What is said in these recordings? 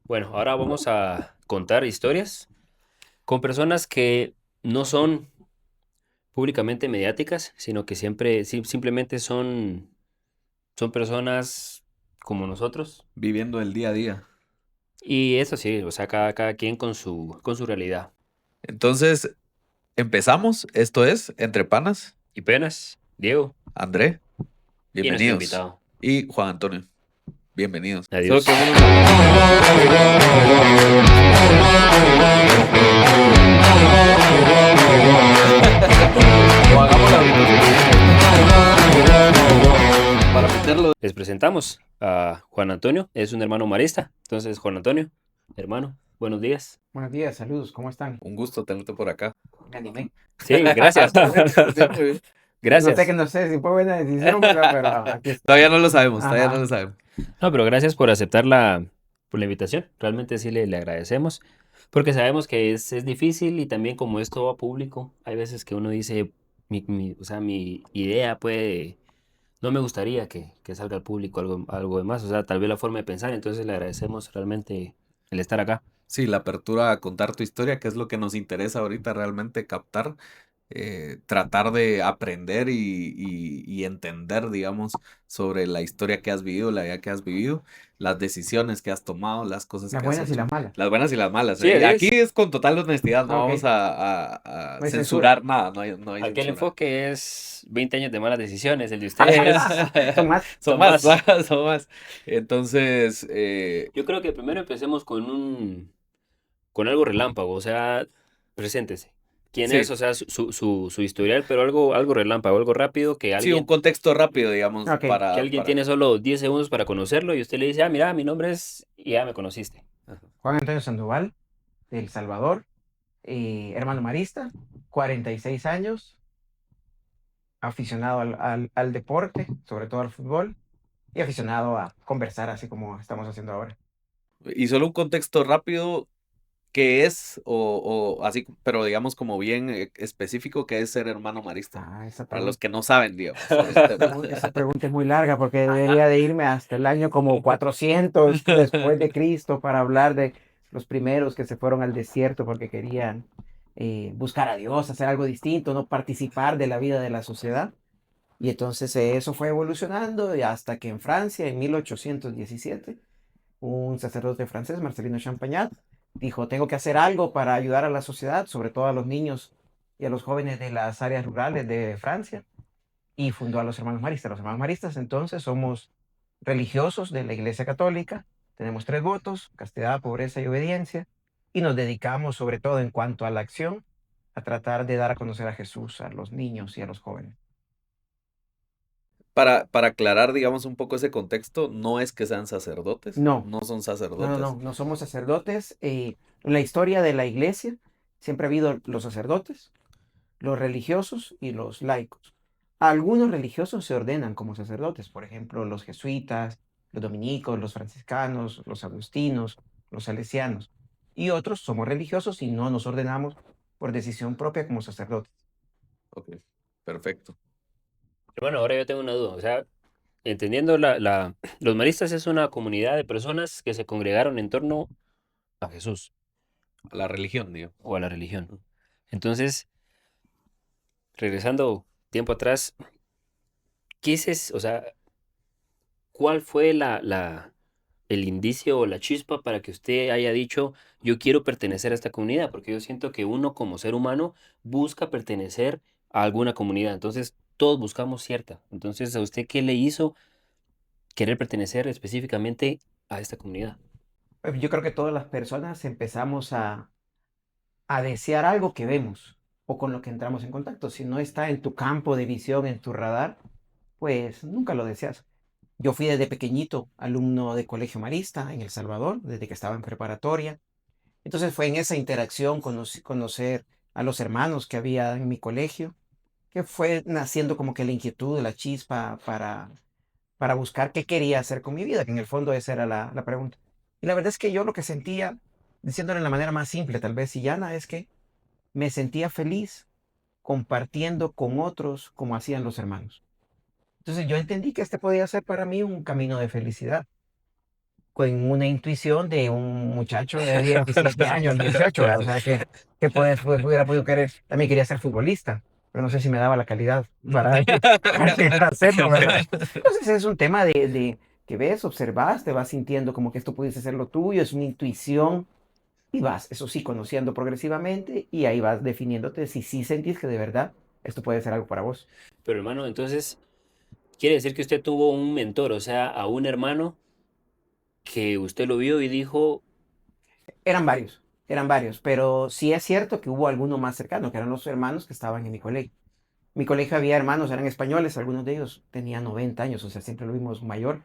Bueno, ahora vamos a contar historias con personas que no son públicamente mediáticas, sino que simplemente son personas como nosotros. Viviendo el día a día. Y eso sí, o sea, cada quien con su realidad. Entonces, empezamos. Esto es Entre Panas. Y penas, Diego André, y nuestro bienvenidos. invitado. Y Juan Antonio, bienvenidos. Solo Adiós. que uno nos o hagamos la habitación para meterlo. Les presentamos a Juan Antonio, es un hermano marista. Entonces, Juan Antonio, hermano, buenos días. Buenos días, saludos, ¿cómo están? Un gusto tenerte por acá. Me animé. Sí, gracias. Sí, muy bien. Gracias. No sé si fue buena decisión, pero aquí estoy. Todavía no lo sabemos, todavía no Ajá. lo sabemos. No, pero gracias por aceptar por la invitación. Realmente sí le agradecemos. Porque sabemos que es difícil y también como es todo público, hay veces que uno dice, o sea, mi idea puede, no me gustaría que salga al público algo de más. O sea, tal vez la forma de pensar. Entonces le agradecemos realmente el estar acá. Sí, la apertura a contar tu historia, que es lo que nos interesa ahorita realmente captar, tratar de aprender y entender, digamos, sobre la historia que has vivido, la vida que has vivido, las decisiones que has tomado, las cosas Las que has buenas y hecho, las malas. las buenas y las malas. Sí, Aquí es. es con total honestidad, no Ah, vamos ok. a No hay censura. censurar nada, no hay Aquel censura. enfoque es 20 años de malas decisiones. El de ustedes Son más. Son son más, más. son más. Entonces, Yo creo que primero empecemos con algo relámpago, o sea, preséntese. ¿Quién es? sí, O sea, su historial, pero algo relámpago, algo rápido, sí, un contexto rápido, digamos, Ok. que alguien tiene solo 10 segundos para conocerlo y usted le dice, ah, mira, mi nombre es, y ya me conociste. Ajá. Juan Antonio Sandoval, de El Salvador, hermano marista, 46 años, aficionado al deporte, sobre todo al fútbol, y aficionado a conversar así como estamos haciendo ahora. Y solo un contexto rápido, ¿qué es? O así, pero digamos como bien específico, ¿qué es ser hermano marista? Ah, esa Para los pregunta. que no saben, digamos, sobre el tema. Esa pregunta es muy larga porque debería de irme hasta el año como 400 después de Cristo para hablar de los primeros que se fueron al desierto porque querían buscar a Dios, hacer algo distinto, no participar de la vida de la sociedad. Y entonces eso fue evolucionando y hasta que en Francia, en 1817, un sacerdote francés, Marcelino Champagnat, dijo, tengo que hacer algo para ayudar a la sociedad, sobre todo a los niños y a los jóvenes de las áreas rurales de Francia y fundó a los Hermanos Maristas. Los Hermanos Maristas entonces somos religiosos de la Iglesia Católica, tenemos tres votos, castidad, pobreza y obediencia, y nos dedicamos sobre todo en cuanto a la acción a tratar de dar a conocer a Jesús a los niños y a los jóvenes. Para aclarar, digamos, un poco ese contexto, no es que sean sacerdotes, No, no son no, no, sacerdotes. no somos sacerdotes. En la historia de la Iglesia siempre ha habido los sacerdotes, los religiosos y los laicos. Algunos religiosos se ordenan como sacerdotes, por ejemplo, los jesuitas, los dominicos, los franciscanos, los agustinos, los salesianos. Y otros somos religiosos y no nos ordenamos por decisión propia como sacerdotes. Ok, perfecto. Bueno, ahora yo tengo una duda, o sea, entendiendo los maristas es una comunidad de personas que se congregaron en torno a Jesús A la religión, digo. o a la religión. Entonces, regresando tiempo atrás, o sea, ¿cuál fue el indicio o la chispa para que usted haya dicho, yo quiero pertenecer a esta comunidad? Porque yo siento que uno como ser humano busca pertenecer a alguna comunidad. Entonces, todos buscamos cierta. Entonces, ¿a usted qué le hizo querer pertenecer específicamente a esta comunidad? Yo creo que todas las personas empezamos a desear algo que vemos o con lo que entramos en contacto. Si no está en tu campo de visión, en tu radar, pues nunca lo deseas. Yo fui desde pequeñito alumno de colegio marista en El Salvador, desde que estaba en preparatoria. Entonces fue en esa interacción conocer a los hermanos que había en mi colegio, que fue naciendo como que la inquietud, la chispa para buscar qué quería hacer con mi vida, que en el fondo esa era la pregunta. Y la verdad es que yo lo que sentía, diciéndolo de la manera más simple, tal vez y llana, es que me sentía feliz compartiendo con otros como hacían los hermanos. Entonces yo entendí que este podía ser para mí un camino de felicidad. con una intuición de un muchacho de 17 años, 18, ¿verdad? O sea, hubiera podido querer, también quería ser futbolista, pero no sé si me daba la calidad para llegar a hacerlo, ¿verdad? Entonces es un tema de que ves, observas, te vas sintiendo como que esto pudiese ser lo tuyo, es una intuición y vas, eso sí, conociendo progresivamente y ahí vas definiéndote si sí sentís que de verdad esto puede ser algo para vos. Pero hermano, entonces, quiere decir que usted tuvo un mentor, o sea, a un hermano que usted lo vio y dijo, Eran varios, pero sí es cierto que hubo alguno más cercano, que eran los hermanos que estaban en mi colegio. Mi colegio había hermanos, eran españoles, algunos de ellos tenían 90 años, o sea, siempre lo vimos mayor,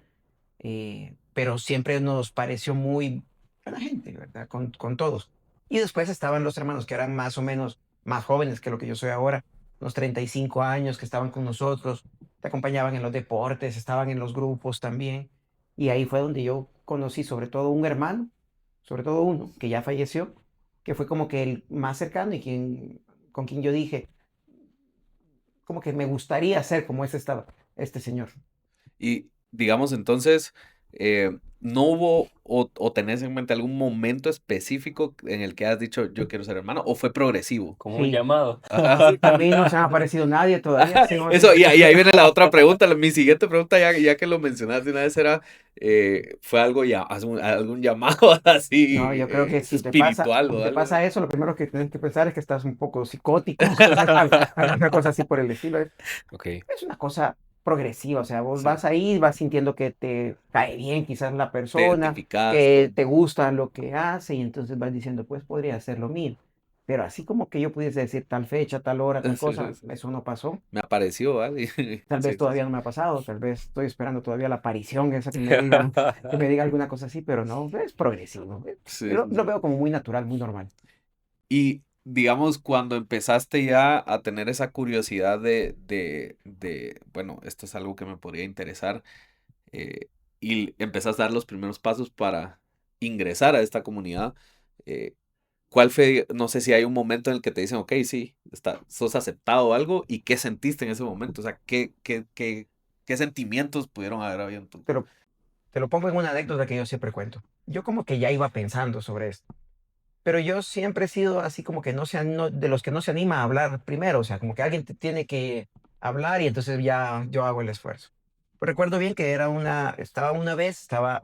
pero siempre nos pareció muy buena gente, ¿verdad? Con todos. Y después estaban los hermanos que eran más o menos más jóvenes que lo que yo soy ahora, unos 35 años que estaban con nosotros, te acompañaban en los deportes, estaban en los grupos también. Y ahí fue donde yo conocí sobre todo un hermano, sobre todo uno que ya falleció, que fue como que el más cercano y con quien yo dije, como que me gustaría ser como este señor. Y digamos entonces, ¿no hubo o tenés en mente algún momento específico en el que has dicho yo quiero ser hermano o fue progresivo? como un Sí, llamado. Ajá. sí, a mí no se me ha aparecido nadie todavía. Eso, y ahí viene la otra pregunta. Mi siguiente pregunta, ya que lo mencionaste una vez, era, ¿fue algo ya, algún llamado No, así yo creo que espiritual si o te algo? pasa eso, lo primero que tienes que pensar es que estás un poco psicótico, alguna cosa así por el estilo. Ok, Es una cosa progresiva, o sea, vos Sí. vas ahí, vas sintiendo que te cae bien quizás la ¿Te persona, identificas? que te gusta lo que hace y entonces vas diciendo, pues podría ser lo mío. Pero así como que yo pudiese decir tal fecha, tal hora, tal Sí, sí, cosa, sí. eso no pasó. Me apareció, ¿vale? Tal vez Sí, sí, todavía sí. no me ha pasado, tal vez estoy esperando todavía la aparición esa que me diga alguna cosa así, pero no, es progresivo. Sí, Lo, sí, lo sí. veo como muy natural, muy normal. Y digamos, cuando empezaste ya a tener esa curiosidad bueno, esto es algo que me podría interesar, eh, y empezaste a dar los primeros pasos para ingresar a esta comunidad, eh, ¿cuál fue, no sé si hay un momento en el que te dicen, ok, sí, sos aceptado o algo, y qué sentiste en ese momento? O sea, ¿qué sentimientos pudieron haber habido en tu... Te lo, te lo pongo en una anécdota que yo siempre cuento. Yo como que ya iba pensando sobre esto, pero yo siempre he sido así como que de los que no se anima a hablar primero, o sea, como que alguien te tiene que hablar y entonces ya yo hago el esfuerzo. Recuerdo bien que estaba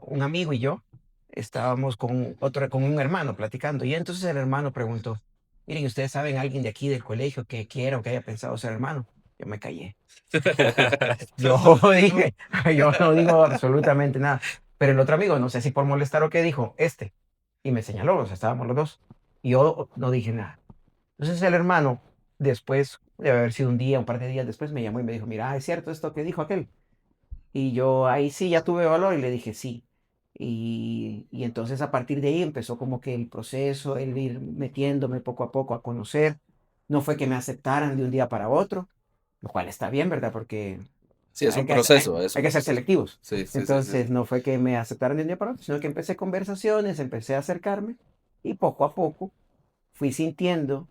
un amigo y yo, estábamos con un hermano platicando y entonces el hermano preguntó, miren, ¿ustedes saben alguien de aquí del colegio que quiera o que haya pensado ser hermano? Yo me callé. Yo dije, yo no digo absolutamente nada. Pero el otro amigo, no sé si por molestar o qué, dijo, y me señaló, o sea, estábamos los dos. Y yo no dije nada. Entonces el hermano, después, debe haber sido un día, un par de días después, me llamó y me dijo, mira, ¿es cierto esto que dijo aquel? Y yo ahí sí ya tuve valor y le dije sí. Y entonces a partir de ahí empezó como que el proceso, el ir metiéndome poco a poco a conocer. No fue que me aceptaran de un día para otro, lo cual está bien, ¿verdad? Porque Sí, es hay un que, hacer- hay, proceso, es hay un que ser proceso. selectivos. Sí, sí, sí, sí, Entonces sí. no fue que me aceptaran de un día para otro, sino que empecé conversaciones, empecé a acercarme y poco a poco fui sintiendo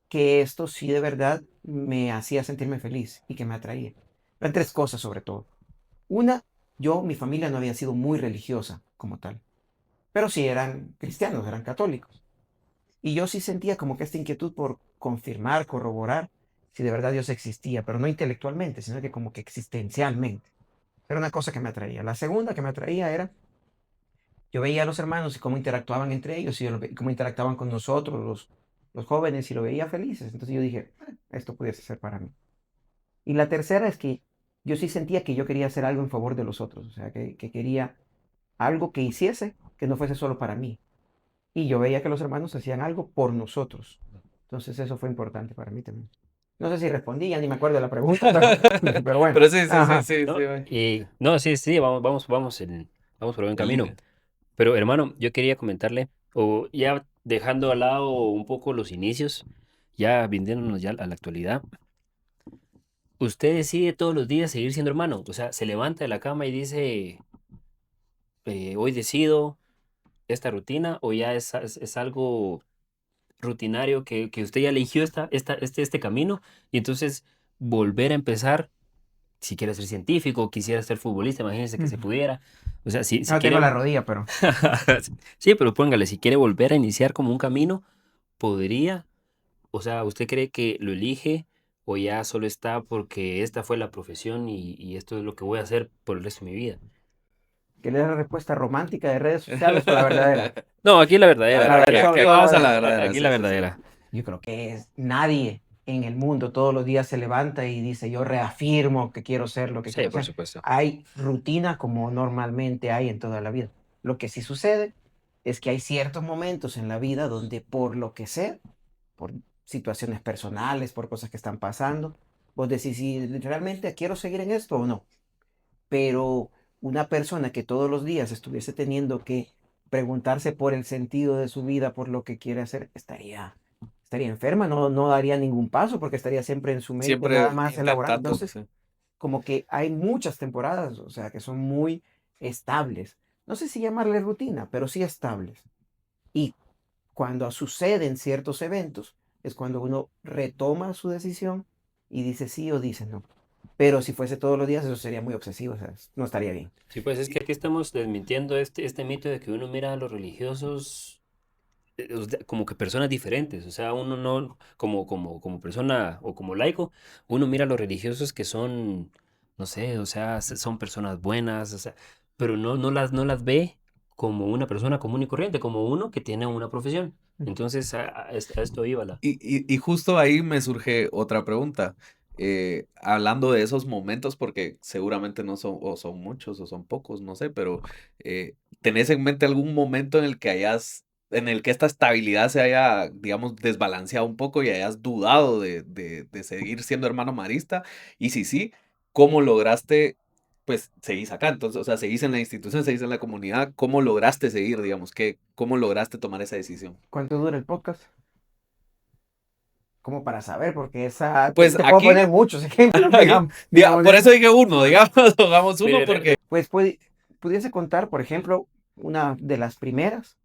que esto sí de verdad me hacía sentirme feliz y que me atraía. Eran tres cosas sobre todo. Una, mi familia no había sido muy religiosa como tal, pero sí eran cristianos, eran católicos. Y yo sí sentía como que esta inquietud por confirmar, corroborar si de verdad Dios existía, pero no intelectualmente, sino que como que existencialmente. Era una cosa que me atraía. La segunda que me atraía era, yo veía a los hermanos y cómo interactuaban entre ellos y cómo interactuaban con nosotros, los jóvenes, y lo veía felices. Entonces yo dije, esto pudiese ser para mí. Y la tercera es que yo sí sentía que yo quería hacer algo en favor de los otros, o sea, que quería algo que hiciese que no fuese solo para mí. Y yo veía que los hermanos hacían algo por nosotros. Entonces eso fue importante para mí también. No sé si respondí, ya ni me acuerdo de la pregunta, pero bueno. Pero sí, sí, sí, Ajá. sí, sí, ¿no? güey. Y no, sí, sí, vamos por buen En camino. línea. Pero hermano, yo quería comentarle, o ya dejando al lado un poco los inicios, ya viniéndonos ya a la actualidad, usted decide todos los días seguir siendo hermano, o sea, se levanta de la cama y dice, hoy decido esta rutina, o ya es algo rutinario que usted ya eligió este camino, y entonces volver a empezar si quiere ser científico, quisiera ser futbolista, imagínense que se pudiera. O sea, si No tengo quiere... la rodilla, pero Sí, pero póngale, si quiere volver a iniciar como un camino, podría. O sea, ¿usted cree que lo elige o ya solo está porque esta fue la profesión y esto es lo que voy a hacer por el resto de mi vida? que le da la respuesta romántica de redes sociales o la verdadera. No, aquí la A verdadera. ver, La verdad, aquí vamos a la verdadera. Aquí Sí, la sí, sí. verdadera. yo creo que nadie en el mundo todos los días se levanta y dice, yo reafirmo que quiero ser lo que Sí, quiero por ser. supuesto. Hay rutina como normalmente hay en toda la vida. Lo que sí sucede es que hay ciertos momentos en la vida donde por lo que sea, por situaciones personales, por cosas que están pasando, vos decís si realmente quiero seguir en esto o no. Pero una persona que todos los días estuviese teniendo que preguntarse por el sentido de su vida, por lo que quiere hacer, estaría enferma, no daría ningún paso porque estaría siempre en su mente nada Siempre más elaborando. intentando. Entonces, Sí. como que hay muchas temporadas, o sea, que son muy estables. No sé si llamarle rutina, pero sí estables. Y cuando suceden ciertos eventos, es cuando uno retoma su decisión y dice sí o dice no. Pero si fuese todos los días, eso sería muy obsesivo, o sea, no estaría bien. Sí, pues es que aquí estamos desmintiendo este mito de que uno mira a los religiosos como que personas diferentes. O sea, uno no, como persona o como laico, uno mira a los religiosos que son, no sé, o sea, son personas buenas, o sea, pero no las ve como una persona común y corriente, como uno que tiene una profesión. Entonces, a esto iba la. Y justo ahí me surge otra pregunta. Hablando de esos momentos, porque seguramente no son, o son muchos, o son pocos, no sé, pero ¿tenés en mente algún momento en el que esta estabilidad se haya, digamos, desbalanceado un poco y hayas dudado de seguir siendo hermano marista? Y si sí, ¿cómo lograste, pues, seguís acá? Entonces, o sea, seguís en la institución, seguís en la comunidad, ¿cómo lograste seguir, digamos, cómo lograste tomar esa decisión? ¿Cuánto dura el podcast? Como para saber, porque esa Pues te puedo aquí, poner muchos ejemplos, aquí, digamos por de eso eso. dije uno, digamos, hagamos uno Mire, porque... Pues pudiese contar, por ejemplo, una de las primeras.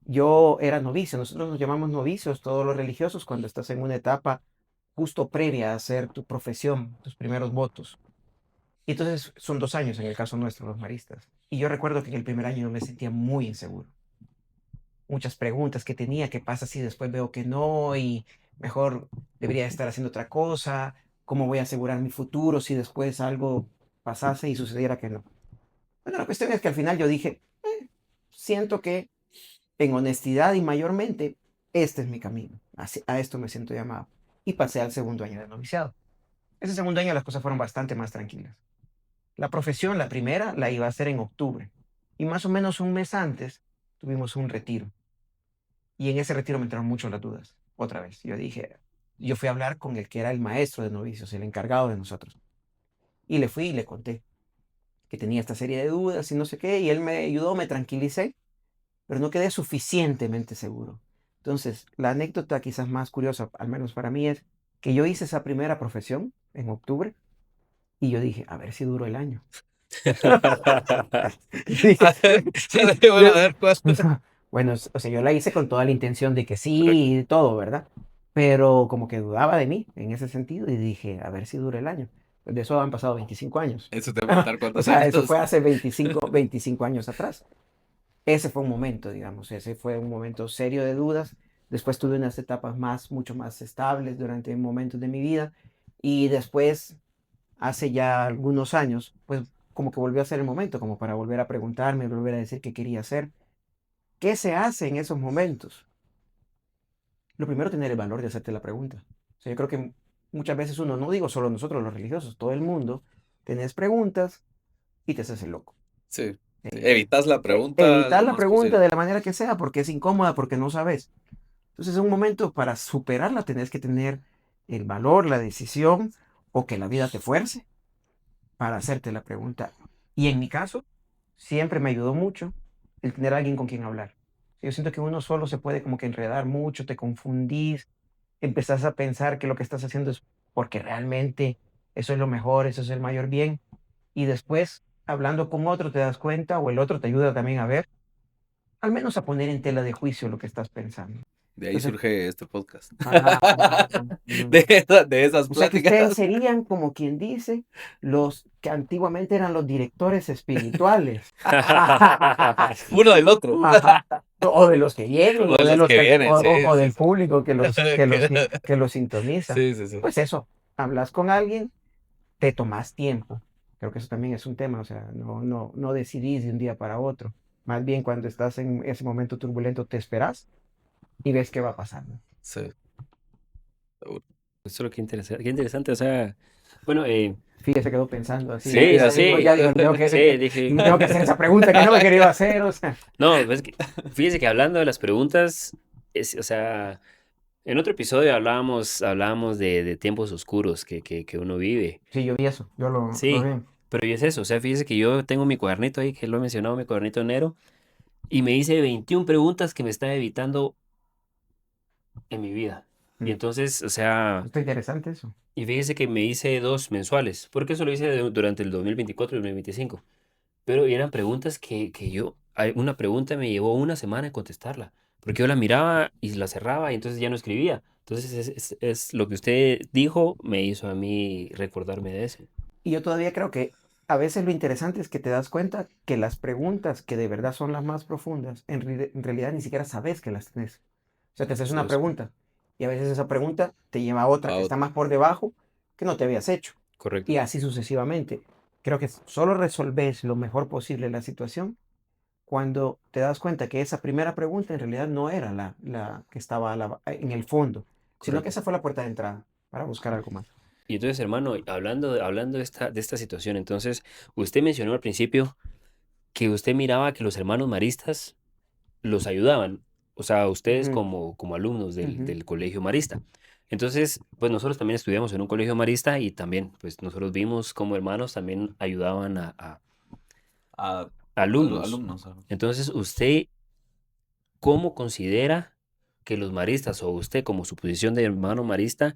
Yo era novicio, nosotros nos llamamos novicios, todos los religiosos, cuando estás en una etapa justo previa a hacer tu profesión, tus primeros votos. Y entonces son 2 años en el caso nuestro, los maristas. Y yo recuerdo que en el primer año yo me sentía muy inseguro. Muchas preguntas que tenía, qué pasa si después veo que no y mejor debería estar haciendo otra cosa, cómo voy a asegurar mi futuro si después algo pasase y sucediera que no. Bueno, la cuestión es que al final yo dije, siento que en honestidad y mayormente, este es mi camino. A esto me siento llamado. Y pasé al segundo año de noviciado. Ese segundo año las cosas fueron bastante más tranquilas. La profesión, la primera, la iba a hacer en octubre. Y más o menos un mes antes tuvimos un retiro. Y en ese retiro me entraron mucho las dudas. Otra vez, yo fui a hablar con el que era el maestro de novicios, el encargado de nosotros. Y le fui y le conté que tenía esta serie de dudas y no sé qué. Y él me ayudó, me tranquilicé, pero no quedé suficientemente seguro. Entonces, la anécdota quizás más curiosa, al menos para mí, es que yo hice esa primera profesión en octubre y yo dije, a ver si duró el año. A ver, bueno, a ver, pues. Bueno, o sea, yo la hice con toda la intención de que sí y todo, ¿verdad? Pero como que dudaba de mí en ese sentido y dije, a ver si dura el año. De eso han pasado 25 años. Eso te va a preguntar O cuántos sea, eso años. fue hace 25 años atrás. Ese fue un momento, digamos, ese fue un momento serio de dudas. Después tuve unas etapas mucho más estables durante momentos de mi vida. Y después, hace ya algunos años, pues como que volvió a ser el momento, como para volver a preguntarme, volver a decir qué quería hacer. ¿Qué se hace en esos momentos? Lo primero, tener el valor de hacerte la pregunta. O sea, yo creo que muchas veces uno, no digo solo nosotros los religiosos, todo el mundo, tenés preguntas y te haces el loco. Sí. Eh, Evitas la pregunta evitar lo la más pregunta posible. de la manera que sea porque es incómoda, porque no sabes. Entonces, en un momento para superarla tenés que tener el valor, la decisión o que la vida te fuerce para hacerte la pregunta. Y en mi caso, siempre me ayudó mucho el tener a alguien con quien hablar. Yo siento que uno solo se puede como que enredar mucho, te confundís, empezás a pensar que lo que estás haciendo es porque realmente eso es lo mejor, eso es el mayor bien. Y después, hablando con otro, te das cuenta o el otro te ayuda también a ver, al menos a poner en tela de juicio lo que estás pensando. De ahí Entonces, surge este podcast. De esas o sea que ustedes pláticas. serían, como quien dice, los que antiguamente eran los directores espirituales. Uno del otro. Ajá. O de los que vienen, O o de de los los que que, vienen, sí, o sí, del sí. público Que- que los sintoniza. Sí, sí, sí. Pues eso, hablas con alguien, te tomas tiempo. Creo que eso también es un tema, o sea, no decidís de un día para otro. Más bien cuando estás en ese momento turbulento, te esperas y ves qué va pasando. Sí, seguro. Eso es lo que interesante, qué interesante, o sea, bueno, Fíjese, se quedó pensando así, Sí, así. ya dijo, sí, dije, me tengo que hacer esa pregunta que no me quería hacer, o sea. no, pues fíjese que hablando de las preguntas, o sea, en otro episodio hablábamos de tiempos oscuros que uno vive. Sí, yo vi eso, yo lo Sí, vi. pero y es eso, o sea, fíjese que yo tengo mi cuadernito ahí, que lo he mencionado, mi cuadernito negro, y me hice 21 preguntas que me estaba evitando en mi vida. Y Mm. entonces, o sea, Está interesante eso. y fíjese que me hice 2 mensuales, porque eso lo hice durante el 2024 y el 2025. Pero eran preguntas que una pregunta me llevó una semana en contestarla, porque yo la miraba y la cerraba y entonces ya no escribía. Entonces es lo que usted dijo me hizo a mí recordarme de eso. Y yo todavía creo que a veces lo interesante es que te das cuenta que las preguntas que de verdad son las más profundas, en realidad ni siquiera sabes que las tienes. O sea, te haces Eso una es. pregunta y a veces esa pregunta te lleva a otra A que está otro. más por debajo que no te habías hecho. Correcto. Y así sucesivamente. Creo que solo resolves lo mejor posible la situación cuando te das cuenta que esa primera pregunta en realidad no era la que estaba en el fondo, sino que Correcto. esa fue la puerta de entrada para buscar algo más. Y entonces, hermano, hablando de esta situación, entonces, usted mencionó al principio que usted miraba que los hermanos maristas los ayudaban, o sea, ustedes Ujú, como alumnos ujú. del colegio marista. Entonces, pues nosotros también estudiamos en un colegio marista y también, pues nosotros vimos como hermanos también ayudaban A a alumnos. alumnos. Ajá. Entonces, ¿usted cómo considera que los maristas o usted como su posición de hermano marista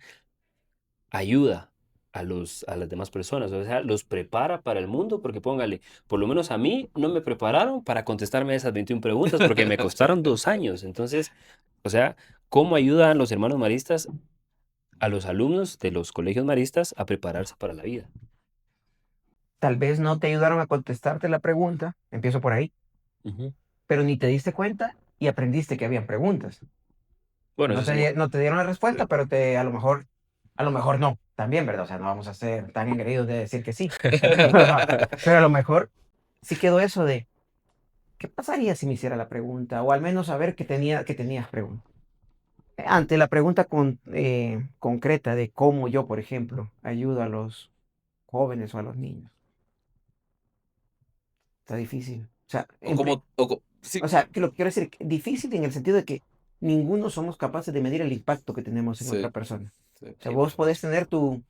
ayuda a las demás personas? O sea, los prepara para el mundo, porque póngale, por lo menos a mí no me prepararon para contestarme esas 21 preguntas porque me costaron 2 años. Entonces, o sea, ¿cómo ayudan los hermanos maristas a los alumnos de los colegios maristas a prepararse para la vida? Tal vez no te ayudaron a contestarte la pregunta, empiezo por ahí, Ujú. pero ni te diste cuenta y aprendiste que habían preguntas. Bueno, eso sí. No te dieron la Sí. respuesta, pero a lo mejor no, también, ¿verdad? O sea, no vamos a ser tan engreídos de decir que sí. Pero a lo mejor sí quedó eso de, ¿qué pasaría si me hiciera la pregunta? O al menos saber que tenías pregunta. Ante la pregunta concreta de cómo yo, por ejemplo, ayudo a los jóvenes o a los niños, está difícil. O sea, O como, sí, o sea, que lo que quiero decir, difícil en el sentido de que ninguno somos capaces de medir el impacto que tenemos en otra sí, persona. sí, O sea, vos podés tener tu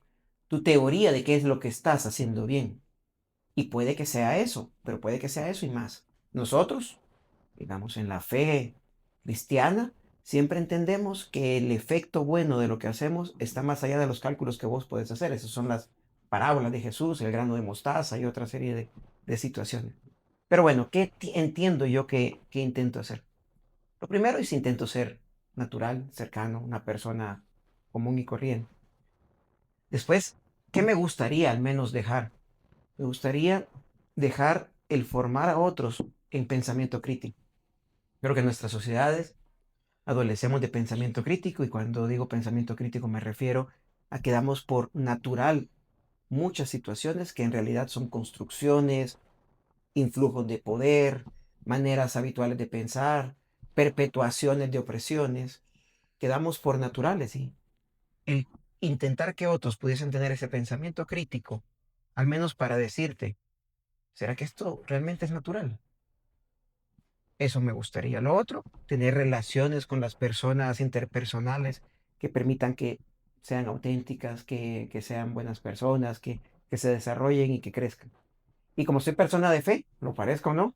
teoría de qué es lo que estás haciendo bien. Y puede que sea eso, pero puede que sea eso y más. Nosotros, digamos, en la fe cristiana, siempre entendemos que el efecto bueno de lo que hacemos está más allá de los cálculos que vos podés hacer. Esas son las parábolas de Jesús, el grano de mostaza y otra serie de situaciones. Pero bueno, ¿qué entiendo yo que intento hacer? Lo primero es intento ser natural, cercano, una persona común y corriente. Después, ¿qué me gustaría al menos dejar? Me gustaría dejar el formar a otros en pensamiento crítico. Creo que en nuestras sociedades adolecemos de pensamiento crítico y cuando digo pensamiento crítico me refiero a que damos por natural muchas situaciones que en realidad son construcciones, influjos de poder, maneras habituales de pensar, perpetuaciones de opresiones, que damos por naturales y el intentar que otros pudiesen tener ese pensamiento crítico, al menos para decirte, ¿será que esto realmente es natural? Eso me gustaría. Lo otro, tener relaciones con las personas interpersonales que permitan que sean auténticas, que sean buenas personas, que se desarrollen y que crezcan. Y como soy persona de fe, lo parezco o no,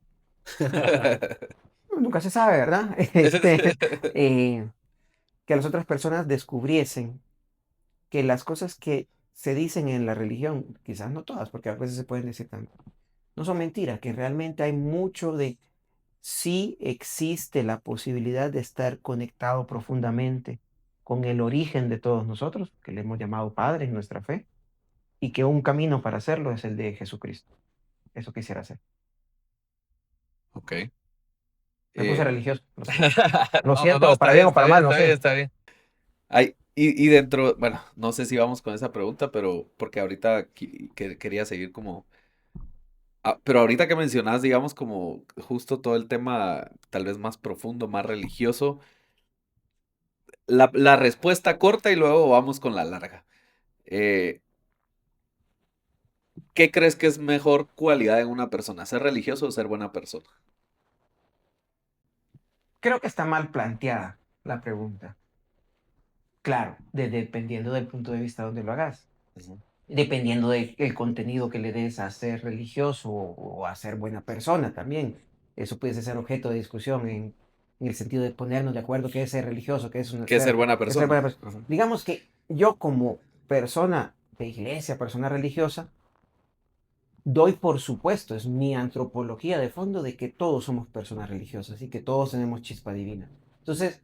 nunca se sabe, ¿verdad? Eh, que las otras personas descubriesen que las cosas que se dicen en la religión, quizás no todas, porque a veces se pueden decir tanto, no son mentiras, que realmente hay mucho sí existe la posibilidad de estar conectado profundamente con el origen de todos nosotros, que le hemos llamado Padre en nuestra fe, y que un camino para hacerlo es el de Jesucristo. Eso quisiera hacer. Ok. Me puse Eh, religioso, lo siento. Lo no, no, no, siento, está para bien, bien o está para bien, mal, no está bien, sé. está bien. Y dentro, bueno, no sé si vamos con esa pregunta, pero porque ahorita quería seguir como. Pero ahorita que mencionas, digamos, como justo todo el tema tal vez más profundo, más religioso, la respuesta corta y luego vamos con la larga. Eh, ¿Qué crees que es mejor cualidad en una persona? ¿Ser religioso o ser buena persona? Creo que está mal planteada la pregunta. Claro, dependiendo del punto de vista donde lo hagas. Ujú. Dependiendo del contenido que le des a ser religioso o a ser buena persona también. Eso puede ser objeto de discusión en el sentido de ponernos de acuerdo qué es ser religioso, ¿Qué es ser buena qué es ser persona? buena persona. Ujú. Digamos que yo como persona de iglesia, persona religiosa, doy por supuesto, es mi antropología de fondo de que todos somos personas religiosas y que todos tenemos chispa divina. Entonces,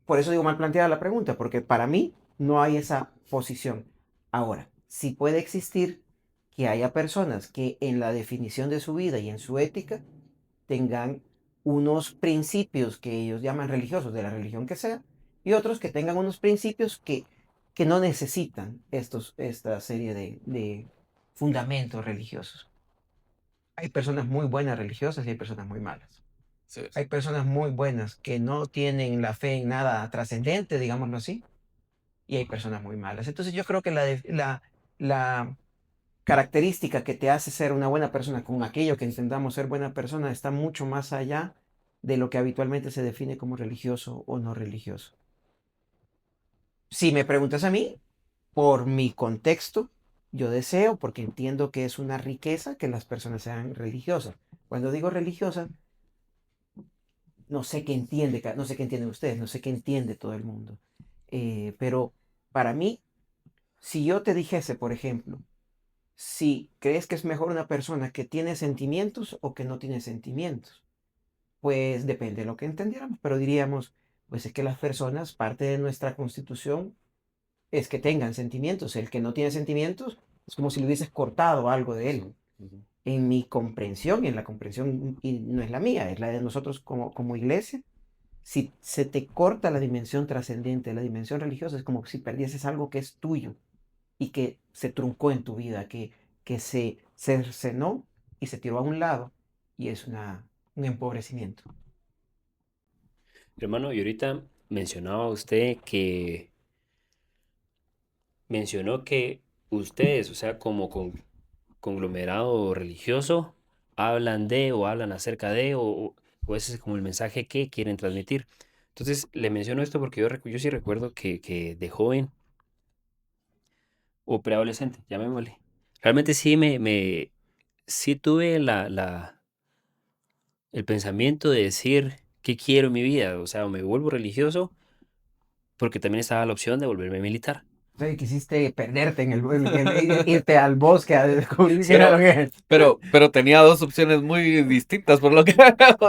por eso digo mal planteada la pregunta, porque para mí no hay esa posición. Ahora, sí puede existir que haya personas que en la definición de su vida y en su ética tengan unos principios que ellos llaman religiosos, de la religión que sea, y otros que tengan unos principios que no necesitan esta serie de fundamentos religiosos. Hay personas muy buenas religiosas y hay personas muy malas. Sí, Hay personas muy buenas que no tienen la fe en nada trascendente, digámoslo así, y hay personas muy malas. Entonces yo creo que la característica que te hace ser una buena persona con aquello que intentamos ser buena persona está mucho más allá de lo que habitualmente se define como religioso o no religioso. Si me preguntas a mí, por mi contexto, yo deseo, porque entiendo que es una riqueza que las personas sean religiosas. Cuando digo religiosa, no sé qué entiende, no sé qué entienden ustedes, no sé qué entiende todo el mundo. Pero para mí, si yo te dijese, por ejemplo, si crees que es mejor una persona que tiene sentimientos o que no tiene sentimientos, pues depende de lo que entendiéramos, pero diríamos, pues es que las personas, parte de nuestra constitución es que tengan sentimientos. El que no tiene sentimientos es como si le hubieses cortado algo de él. ujú. En mi comprensión, y en la comprensión, y no es la mía, es la de nosotros como iglesia, si se te corta la dimensión trascendente, la dimensión religiosa, es como si perdieses algo que es tuyo y que se truncó en tu vida, que se cercenó y se tiró a un lado y es un empobrecimiento. Hermano, y ahorita mencionaba usted que mencionó que ustedes, o sea, como conglomerado religioso, hablan de o hablan acerca de o ese es como el mensaje que quieren transmitir. Entonces, le menciono esto porque yo sí recuerdo que de joven o preadolescente, llamémosle, realmente sí sí tuve el pensamiento de decir qué quiero en mi vida, o sea, o me vuelvo religioso porque también estaba la opción de volverme militar. O sea, quisiste perderte irte al bosque a descubrir qué era lo Pero, que... pero tenía dos opciones muy distintas, por lo que.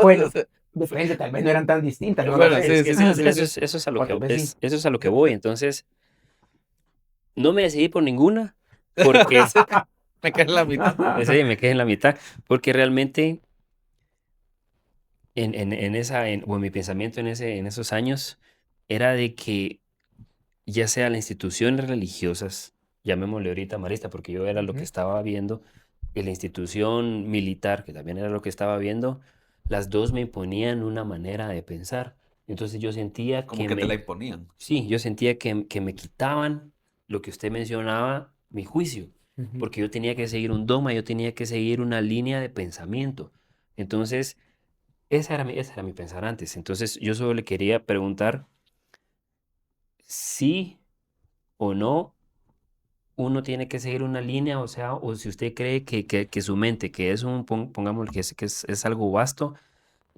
Bueno, depende, tal vez no eran tan distintas, no lo Bueno, sé. Es sí, que sí, sí, sí, sí. eso es a lo O que, tal vez sí. eso es a lo que voy. Entonces, no me decidí por ninguna porque Me quedé en la mitad. sí, me quedé en la mitad, porque realmente en esa, o en mi pensamiento en esos años, era de que ya sea las instituciones religiosas, llamémosle ahorita marista, porque yo era lo que Ujú. estaba viendo, y la institución militar, que también era lo que estaba viendo, las dos me imponían una manera de pensar. Entonces yo sentía Como que te la imponían. sí, yo sentía que me quitaban lo que usted mencionaba, mi juicio, Ujú. porque yo tenía que seguir un dogma, yo tenía que seguir una línea de pensamiento. Entonces, esa era mi pensar antes. Entonces, yo solo le quería preguntar si o no uno tiene que seguir una línea, o sea, o si usted cree que su mente, que es pongámosle es algo vasto,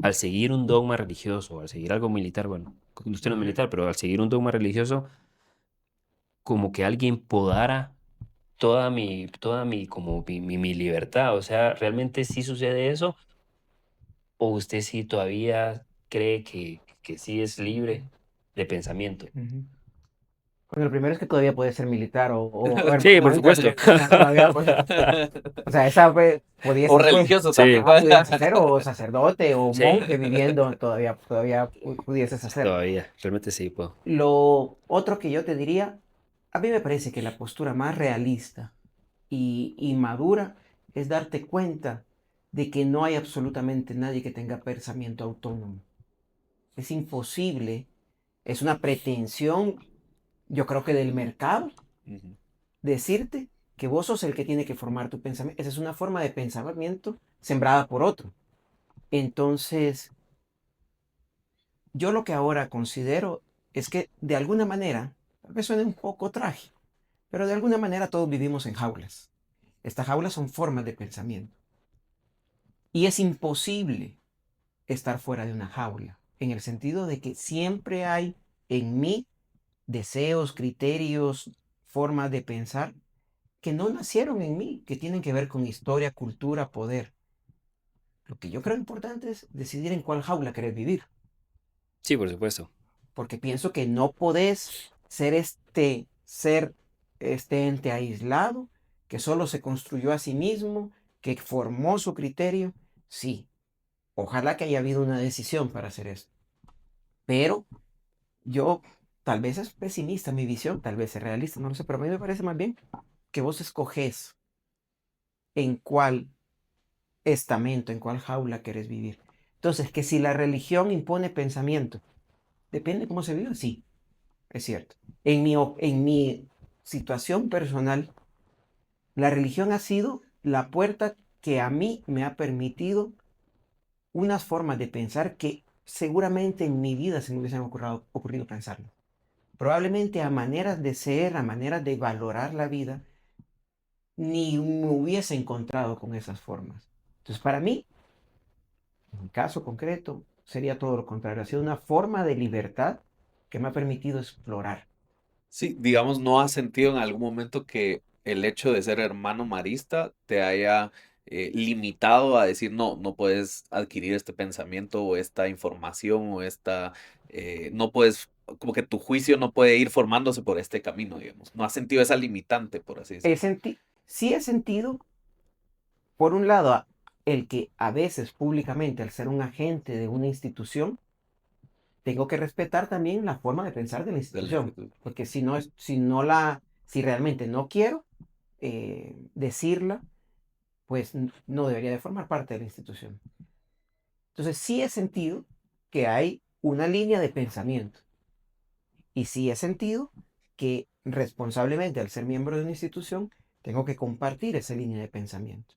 al seguir un dogma religioso, al seguir algo militar, bueno, usted no es Ujú. militar, pero al seguir un dogma religioso, como que alguien podara como mi libertad. O sea, ¿realmente sí sucede eso? ¿O usted sí todavía cree que sí es libre de pensamiento? Ujú. Bueno, lo primero es que todavía puede ser militar o Sí, hermano por ahorita, supuesto. todavía o sea, esa O pudiese ser, religioso Sí, también. ajá, pudiese ser, o sacerdote o sí, monje viviendo, todavía pudieses hacerlo. todavía, realmente sí puedo. Lo otro que yo te diría, a mí me parece que la postura más realista y madura es darte cuenta de que no hay absolutamente nadie que tenga pensamiento autónomo. Es imposible, es una pretensión, yo creo que del mercado, Ujú. decirte que vos sos el que tiene que formar tu pensamiento. Esa es una forma de pensamiento sembrada por otro. Entonces, yo lo que ahora considero es que de alguna manera, tal vez suene un poco trágico, pero de alguna manera todos vivimos en jaulas. Estas jaulas son formas de pensamiento. Y es imposible estar fuera de una jaula, en el sentido de que siempre hay en mí deseos, criterios, formas de pensar que no nacieron en mí, que tienen que ver con historia, cultura, poder. Lo que yo creo importante es decidir en cuál jaula querés vivir, Sí, por supuesto. porque pienso que no podés ser este ente aislado, que solo se construyó a sí mismo, que formó su criterio. Sí, ojalá que haya habido una decisión para hacer esto, pero yo, tal vez es pesimista mi visión, tal vez es realista, no lo sé, pero a mí me parece más bien que vos escoges en cuál estamento, en cuál jaula querés vivir. Entonces, que si la religión impone pensamiento, depende cómo se vive, sí, es cierto. En mi situación personal, la religión ha sido la puerta que a mí me ha permitido unas formas de pensar que seguramente en mi vida se me hubiesen ocurrido pensarlo. Probablemente a maneras de ser, a maneras de valorar la vida, ni me hubiese encontrado con esas formas. Entonces, para mí, en mi caso concreto, sería todo lo contrario. Ha sido una forma de libertad que me ha permitido explorar. Sí, digamos, ¿no has sentido en algún momento que el hecho de ser hermano marista te haya limitado a decir, no, no puedes adquirir este pensamiento o esta información o no puedes, como que tu juicio no puede ir formándose por este camino, digamos? ¿No has sentido esa limitante, por así He decirlo? sí he sentido, por un lado, el que a veces públicamente, al ser un agente de una institución, tengo que respetar también la forma de pensar de la Del institución. instituto. Porque si no, si realmente no quiero decirla, pues no debería de formar parte de la institución. Entonces sí he sentido que hay una línea de pensamiento y sí he sentido que responsablemente al ser miembro de una institución tengo que compartir esa línea de pensamiento.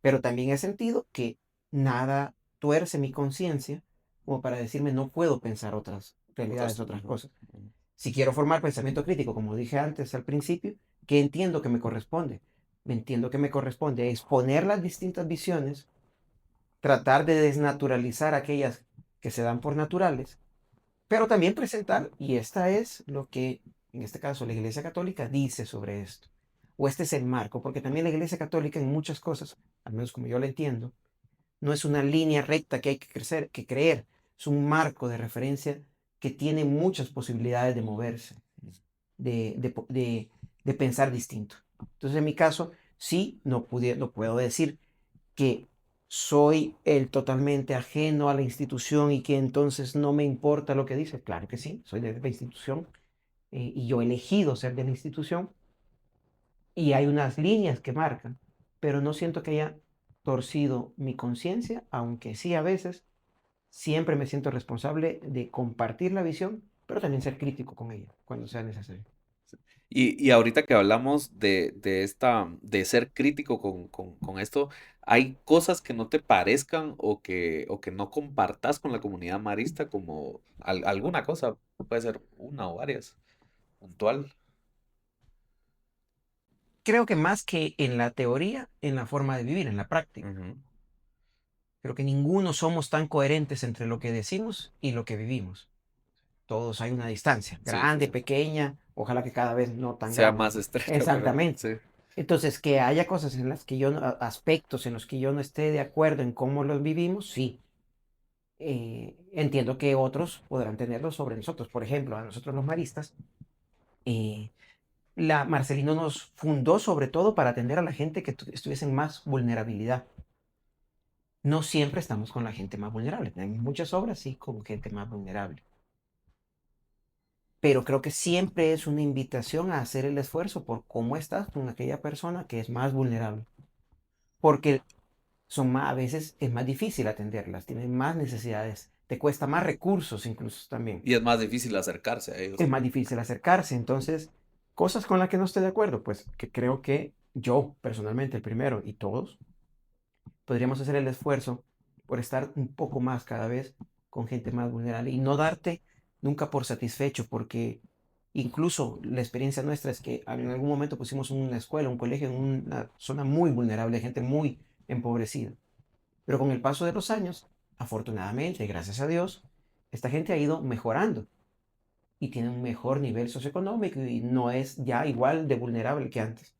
Pero también he sentido que nada tuerce mi conciencia como para decirme no puedo pensar otras realidades, otras Ujú, cosas. ujú. Si quiero formar pensamiento crítico, como dije antes al principio, ¿qué entiendo que me corresponde? Me entiendo que me corresponde exponer las distintas visiones, tratar de desnaturalizar aquellas que se dan por naturales, pero también presentar, y esta es lo que en este caso la Iglesia Católica dice sobre esto, o este es el marco, porque también la Iglesia Católica en muchas cosas, al menos como yo la entiendo, no es una línea recta que hay que crecer, que creer, es un marco de referencia que tiene muchas posibilidades de moverse, de pensar distinto. Entonces, en mi caso, sí, no puedo decir que soy el totalmente ajeno a la institución y que entonces no me importa lo que dice. Claro que sí, soy de la institución y yo he elegido ser de la institución y hay unas líneas que marcan, pero no siento que haya torcido mi conciencia, aunque sí a veces siempre me siento responsable de compartir la visión, pero también ser crítico con ella cuando sea necesario. Y ahorita que hablamos de ser crítico con esto, ¿hay cosas que no te parezcan o que no compartas con la comunidad marista como alguna cosa? Puede ser una o varias, puntual. Creo que más que en la teoría, en la forma de vivir, en la práctica. Ujú. Creo que ninguno somos tan coherentes entre lo que decimos y lo que vivimos. Todos hay una distancia, Sí, sí, grande, sí. pequeña, ojalá que cada vez no tan Sea grande. más estrecha, pero Exactamente. sí. Entonces, que haya cosas en las que aspectos en los que yo no esté de acuerdo en cómo los vivimos, sí. entiendo que otros podrán tenerlo sobre nosotros. Por ejemplo, a nosotros los maristas, eh, Marcelino nos fundó sobre todo para atender a la gente que estuviese en más vulnerabilidad. No siempre estamos con la gente más vulnerable. Tenemos muchas obras, sí, con gente más vulnerable. Pero creo que siempre es una invitación a hacer el esfuerzo por cómo estás con aquella persona que es más vulnerable. Porque a veces es más difícil atenderlas, tienen más necesidades, te cuesta más recursos incluso también. Y es más difícil acercarse a ellos. Es más difícil acercarse. Entonces, cosas con las que no estoy de acuerdo, pues que creo que yo personalmente, el primero y todos, podríamos hacer el esfuerzo por estar un poco más cada vez con gente más vulnerable y no darte nunca por satisfecho, porque incluso la experiencia nuestra es que en algún momento pusimos una escuela, un colegio en una zona muy vulnerable, gente muy empobrecida. Pero con el paso de los años, afortunadamente, gracias a Dios, esta gente ha ido mejorando y tiene un mejor nivel socioeconómico y no es ya igual de vulnerable que antes.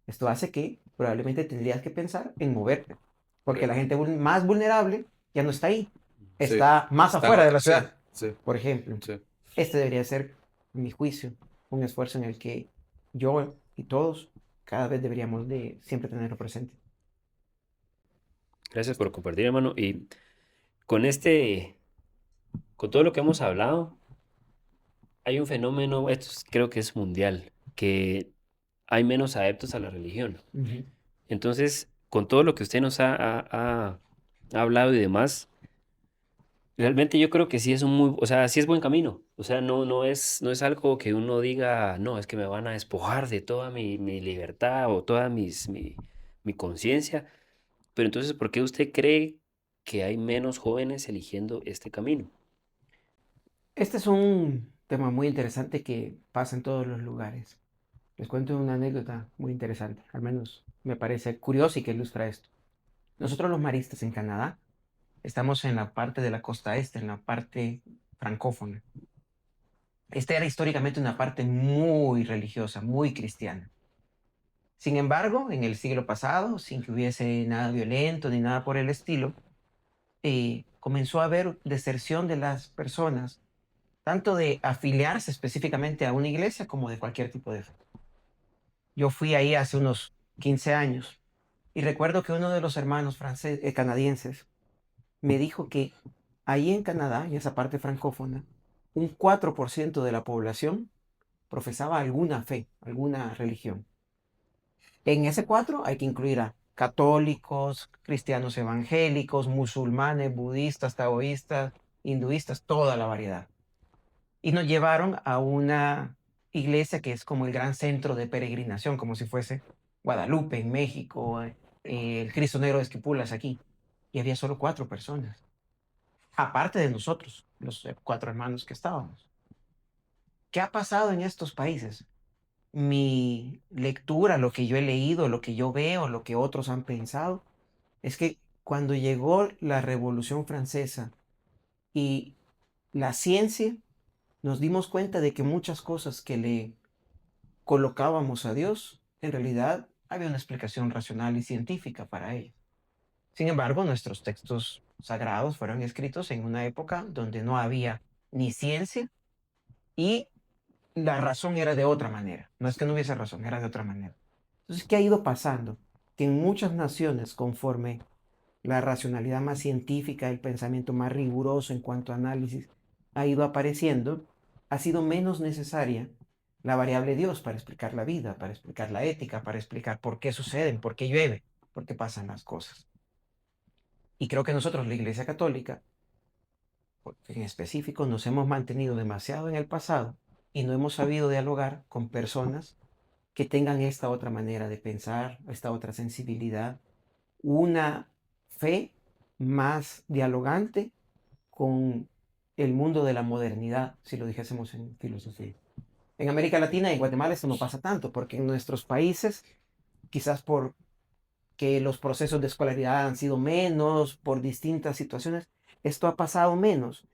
Esto hace que probablemente tendrías que pensar en moverte, porque la Correcto. gente más vulnerable ya no está ahí, Sí. está más Está en afuera de la sí, ciudad, sí, por ejemplo. sí. Este debería ser, en mi juicio, un esfuerzo en el que yo y todos cada vez deberíamos de siempre tenerlo presente. Gracias por compartir, hermano. Y con con todo lo que hemos hablado, hay un fenómeno, creo que es mundial, que hay menos adeptos a la religión. Ujú. Entonces, con todo lo que usted nos ha hablado y demás, realmente yo creo que sí es o sea, sí es buen camino. O sea, no es algo que uno diga, no, es que me van a despojar de toda mi libertad o toda mi conciencia. Pero entonces, ¿por qué usted cree que hay menos jóvenes eligiendo este camino? Este es un tema muy interesante que pasa en todos los lugares. Les cuento una anécdota muy interesante, al menos me parece curiosa y que ilustra esto. Nosotros los maristas en Canadá estamos en la parte de la costa este, en la parte francófona. Esta era históricamente una parte muy religiosa, muy cristiana. Sin embargo, en el siglo pasado, sin que hubiese nada violento ni nada por el estilo, comenzó a haber deserción de las personas, tanto de afiliarse específicamente a una iglesia como de cualquier tipo de fe. Yo fui ahí hace unos 15 años y recuerdo que uno de los hermanos canadienses me dijo que ahí en Canadá, en esa parte francófona, un 4% de la población profesaba alguna fe, alguna religión. En ese 4 hay que incluir a católicos, cristianos evangélicos, musulmanes, budistas, taoístas, hinduistas, toda la variedad. Y nos llevaron a una iglesia que es como el gran centro de peregrinación, como si fuese Guadalupe en México, el Cristo Negro de Esquipulas aquí. Y había solo 4 personas, aparte de nosotros, los 4 hermanos que estábamos. ¿Qué ha pasado en estos países? Mi lectura, lo que yo he leído, lo que yo veo, lo que otros han pensado, es que cuando llegó la Revolución Francesa y la ciencia, nos dimos cuenta de que muchas cosas que le colocábamos a Dios, en realidad había una explicación racional y científica para ello. Sin embargo, nuestros textos sagrados fueron escritos en una época donde no había ni ciencia y la razón era de otra manera. No es que no hubiese razón, era de otra manera. Entonces, ¿qué ha ido pasando? Que en muchas naciones, conforme la racionalidad más científica, el pensamiento más riguroso en cuanto a análisis ha ido apareciendo, ha sido menos necesaria la variable Dios para explicar la vida, para explicar la ética, para explicar por qué suceden, por qué llueve, por qué pasan las cosas. Y creo que nosotros, la Iglesia Católica, en específico, nos hemos mantenido demasiado en el pasado y no hemos sabido dialogar con personas que tengan esta otra manera de pensar, esta otra sensibilidad, una fe más dialogante con el mundo de la modernidad, si lo dijésemos en filosofía. En América Latina y en Guatemala esto no pasa tanto, porque en nuestros países, quizás por que los procesos de escolaridad han sido menos, por distintas situaciones, esto ha pasado menos,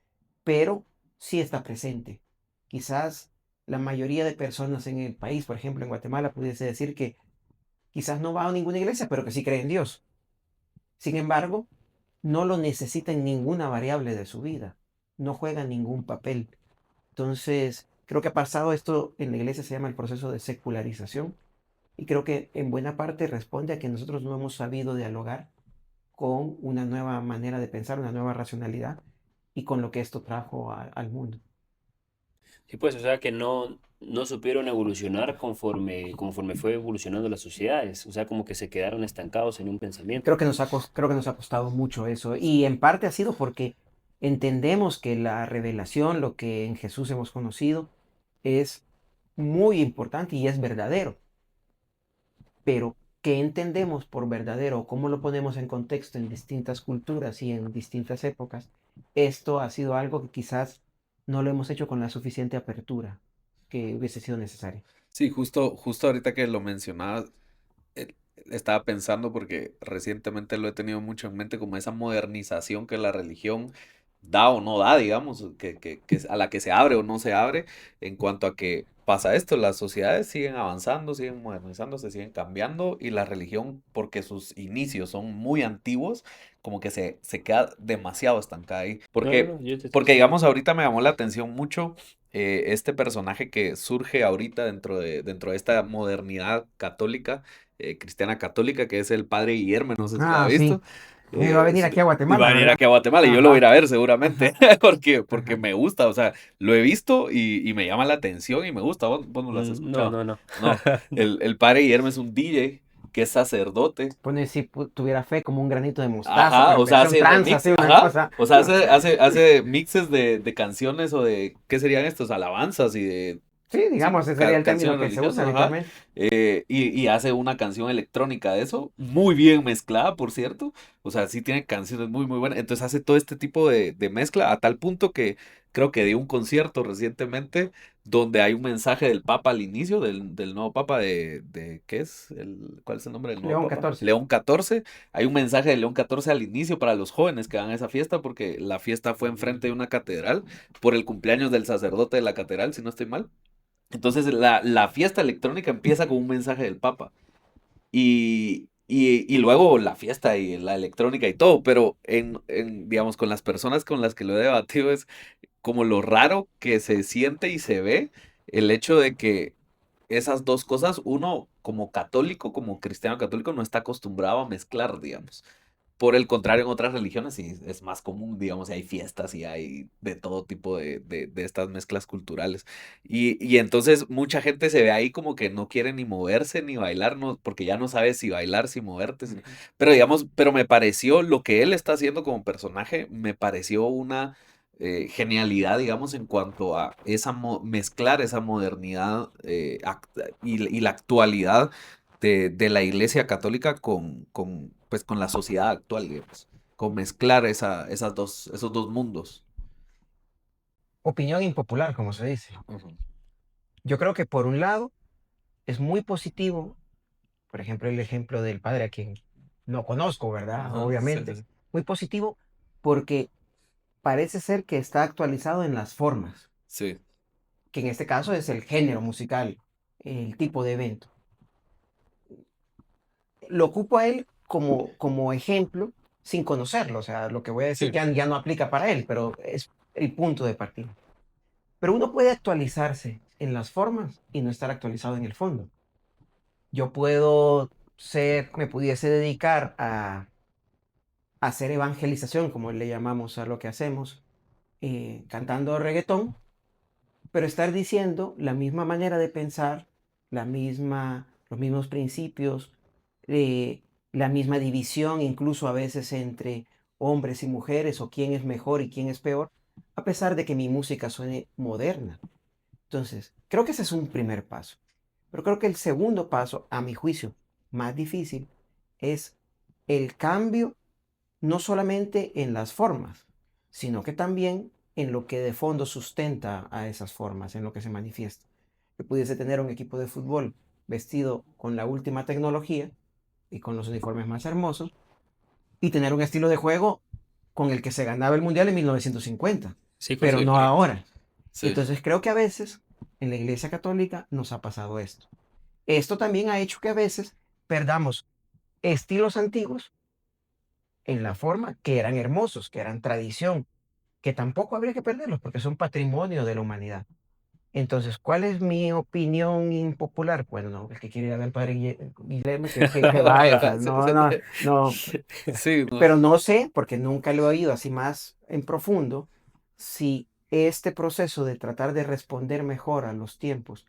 pero sí está presente. Quizás la mayoría de personas en el país, por ejemplo en Guatemala, pudiese decir que quizás no va a ninguna iglesia, pero que sí cree en Dios. Sin embargo, no lo necesita en ninguna variable de su vida, no juega ningún papel. Entonces, creo que ha pasado esto en la iglesia, se llama el proceso de secularización, y creo que en buena parte responde a que nosotros no hemos sabido dialogar con una nueva manera de pensar, una nueva racionalidad, y con lo que esto trajo al mundo. Sí, pues, o sea, que no supieron evolucionar conforme fue evolucionando las sociedades. O sea, como que se quedaron estancados en un pensamiento. Creo que nos ha costado mucho eso, y en parte ha sido porque entendemos que la revelación, lo que en Jesús hemos conocido, es muy importante y es verdadero, pero ¿qué entendemos por verdadero? ¿Cómo lo ponemos en contexto en distintas culturas y en distintas épocas? Esto ha sido algo que quizás no lo hemos hecho con la suficiente apertura que hubiese sido necesaria. Sí, justo ahorita que lo mencionabas, eh, estaba pensando porque recientemente lo he tenido mucho en mente como esa modernización que la religión da o no da, digamos, a la que se abre o no se abre, en cuanto a que pasa esto, las sociedades siguen avanzando, siguen modernizándose, siguen cambiando y la religión, porque sus inicios son muy antiguos, como que se queda demasiado estancada ahí. No, no, Porque, no, yo te estoy porque diciendo. digamos, ahorita me llamó la atención mucho este personaje que surge ahorita dentro de esta modernidad católica, cristiana católica, que es el padre Guillermo, no sé si la ha Ah, sí. visto. Va a venir aquí a Y va Guatemala, a venir ¿verdad? aquí a Guatemala y yo lo voy a ir Ajá, a ver seguramente, ajá, porque ajá. me gusta, o sea, lo he visto y me llama la atención y me gusta. ¿Vos no lo has No, escuchado? no, no. No, No. el padre Guillermo es un DJ que es sacerdote. Pone si tuviera fe como un granito de mostaza, Ajá, pero o sea, versión hace tranza, remix, así una ajá, cosa. o sea, hace mixes de canciones o de, ¿qué serían estos? Alabanzas y de, Sí, sí, digamos, ese sería el término canciones que se usa religiosas, ajá, habitualmente. y hace una canción electrónica de eso, muy bien mezclada, por cierto, o sea, sí tiene canciones muy, muy buenas, entonces hace todo este tipo de mezcla a tal punto que creo que dio un concierto recientemente donde hay un mensaje del Papa al inicio, del nuevo Papa ¿qué es? ¿Cuál es el nombre del nuevo León Papa? 14. León XIV. Hay un mensaje de León XIV al inicio para los jóvenes que van a esa fiesta, porque la fiesta fue enfrente de una catedral por el cumpleaños del sacerdote de la catedral, si no estoy mal. Entonces la fiesta electrónica empieza con un mensaje del Papa. Y luego la fiesta y la electrónica y todo, pero digamos, con las personas con las que lo he debatido es como lo raro que se siente y se ve el hecho de que esas dos cosas, uno como católico, como cristiano católico, no está acostumbrado a mezclar, digamos. Por el contrario, en otras religiones sí es más común, digamos, y hay fiestas y hay de todo tipo de estas mezclas culturales. Y entonces mucha gente se ve ahí como que no quiere ni moverse ni bailar, no, porque ya no sabes si bailar, si moverte. Ujú. Pero digamos, pero me pareció lo que él está haciendo como personaje, me pareció una genialidad, digamos, en cuanto a mezclar esa modernidad y la actualidad de la Iglesia Católica pues, con la sociedad actual, digamos, con mezclar esos dos mundos. Opinión impopular, como se dice. Ujú. Yo creo que por un lado es muy positivo, por ejemplo, el ejemplo del padre a quien no conozco, ¿verdad? Ajá, sí, sí, Obviamente. sí. Muy positivo porque parece ser que está actualizado en las formas, Sí, que en este caso es el género musical, el tipo de evento. Lo ocupo a él como ejemplo sin conocerlo, o sea, lo que voy a decir sí. ya no aplica para él, pero es el punto de partida. Pero uno puede actualizarse en las formas y no estar actualizado en el fondo. Yo puedo me pudiese dedicar a hacer evangelización, como le llamamos a lo que hacemos, cantando reggaetón, pero estar diciendo la misma manera de pensar, los mismos principios, la misma división, incluso a veces entre hombres y mujeres, o quién es mejor y quién es peor, a pesar de que mi música suene moderna. Entonces, creo que ese es un primer paso. Pero creo que el segundo paso, a mi juicio, más difícil, es el cambio no solamente en las formas, sino que también en lo que de fondo sustenta a esas formas, en lo que se manifiesta. Que pudiese tener un equipo de fútbol vestido con la última tecnología y con los uniformes más hermosos, y tener un estilo de juego con el que se ganaba el Mundial en 1950, Sí, pero Sí, no claro. ahora. Sí. Entonces creo que a veces en la Iglesia Católica nos ha pasado esto. Esto también ha hecho que a veces perdamos estilos antiguos en la forma, que eran hermosos, que eran tradición, que tampoco habría que perderlos porque son patrimonio de la humanidad. Entonces, ¿cuál es mi opinión impopular? Bueno, no, el que quiere ir a ver al padre Guillermo, que vaya, o sea, Sí, no, no, no, sí, no. pero no sé, porque nunca lo he oído así más en profundo, si este proceso de tratar de responder mejor a los tiempos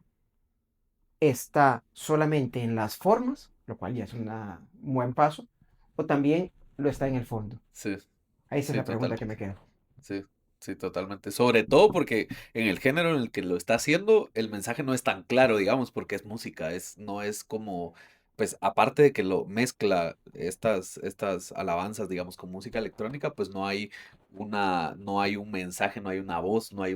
está solamente en las formas, lo cual ya es un buen paso, o también lo está en el fondo. Sí, Ahí esa es sí, la pregunta que totalmente. me queda. Sí, sí, totalmente. Sobre todo porque en el género en el que lo está haciendo, el mensaje no es tan claro, digamos, porque es música, no es como, pues aparte de que lo mezcla estas alabanzas, digamos, con música electrónica, pues no hay un mensaje, no hay una voz, no hay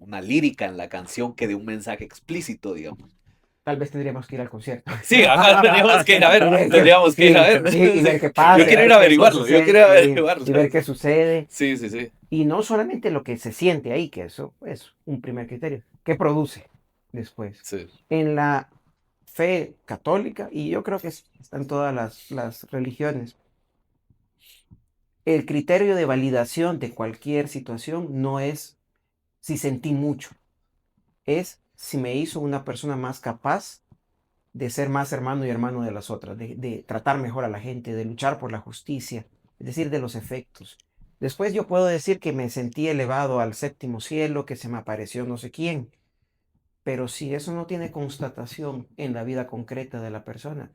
una lírica en la canción que dé un mensaje explícito, digamos. Tal vez tendríamos que ir al concierto. Sí, ajá, tendríamos que ir a Y ver, ver tendríamos que ir a sí, ver. y Sí. ver qué Yo pasa, y quiero ir ver a qué averiguarlo, yo sucede, quiero averiguarlo. y ver qué sucede. Sí, sí, sí. Y no solamente lo que se siente ahí, que eso es un primer criterio, ¿qué produce después? Sí. En la fe católica, y yo creo que están todas las religiones, el criterio de validación de cualquier situación no es si sentí mucho, es si me hizo una persona más capaz de ser más hermano y hermano de las otras, de tratar mejor a la gente, de luchar por la justicia, es decir, de los efectos. Después yo puedo decir que me sentí elevado al séptimo cielo, que se me apareció no sé quién, pero si eso no tiene constatación en la vida concreta de la persona,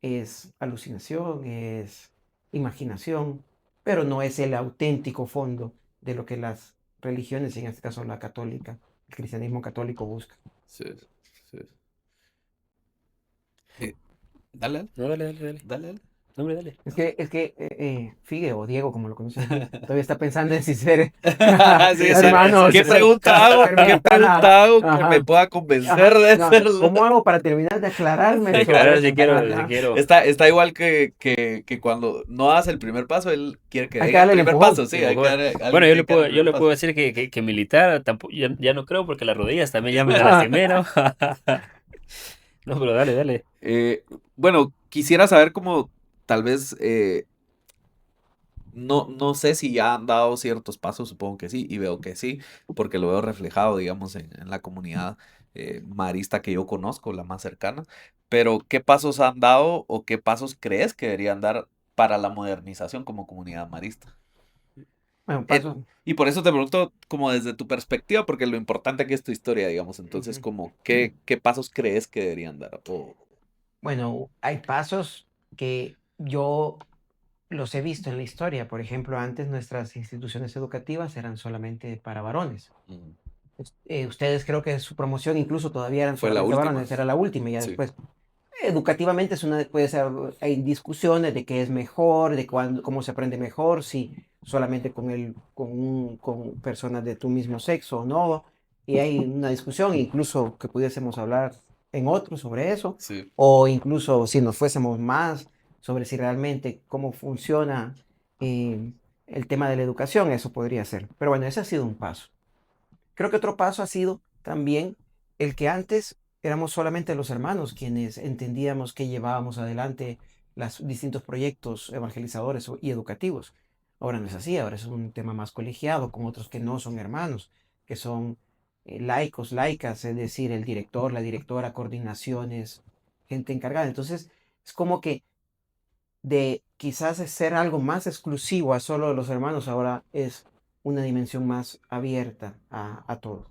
es alucinación, es imaginación, pero no es el auténtico fondo de lo que las religiones, en este caso la católica, el cristianismo católico busca. Sí, sí. Dale, dale, No, dale, dale, dale. dale, dale. No, hombre, dale. Figue o Diego, como lo conocen aquí, todavía está pensando en si ser Sí, hermanos. ¿qué pregunta hago? ¿Qué Ajá, pregunta hago que me ajá, pueda convencer ajá, de no, hacerlo? ¿cómo hago para terminar de aclararme Sí, sobre claro, eso? sí quiero, sí Ajá. quiero. Está igual que cuando no das el primer paso, él quiere que Hay que dé el darle el primer empujón. paso, sí, Sí, hay que mejor. darle, Bueno, alguien tiene que dar el yo primer le puedo paso. decir que militar tampoco, ya no creo porque las rodillas también ya me las lastimé, ¿no? No, pero dale, dale. Eh, bueno, quisiera saber cómo tal vez no sé si ya han dado ciertos pasos, supongo que sí, y veo que sí, porque lo veo reflejado, digamos, en la comunidad marista que yo conozco, la más cercana. Pero, ¿qué pasos han dado o qué pasos crees que deberían dar para la modernización como comunidad marista? Bueno, Eh, paso. y por eso te pregunto, como desde tu perspectiva, porque lo importante aquí es tu historia, digamos. Entonces, Ujú. como, ¿qué pasos crees que deberían dar? O, Bueno, hay pasos que yo los he visto en la historia. Por ejemplo, antes nuestras instituciones educativas eran solamente para varones. mm, Ustedes creo que su promoción incluso todavía eran ¿fue la solamente última? varones, era la última y ya Sí, después. Educativamente puede ser, hay discusiones de qué es mejor, de cómo se aprende mejor, si solamente con personas de tu mismo sexo o no. Y hay una discusión, incluso que pudiésemos hablar en otro sobre eso, sí, o incluso si nos fuésemos más sobre si realmente cómo funciona eh, el tema de la educación, eso podría ser. Pero bueno, ese ha sido un paso. Creo que otro paso ha sido también el que antes éramos solamente los hermanos quienes entendíamos que llevábamos adelante los distintos proyectos evangelizadores y educativos. Ahora no es así, ahora es un tema más colegiado con otros que no son hermanos, que son laicos, laicas, es decir, el director, la directora, coordinaciones, gente encargada. Entonces, es como que de quizás ser algo más exclusivo a solo los hermanos, ahora es una dimensión más abierta a todo.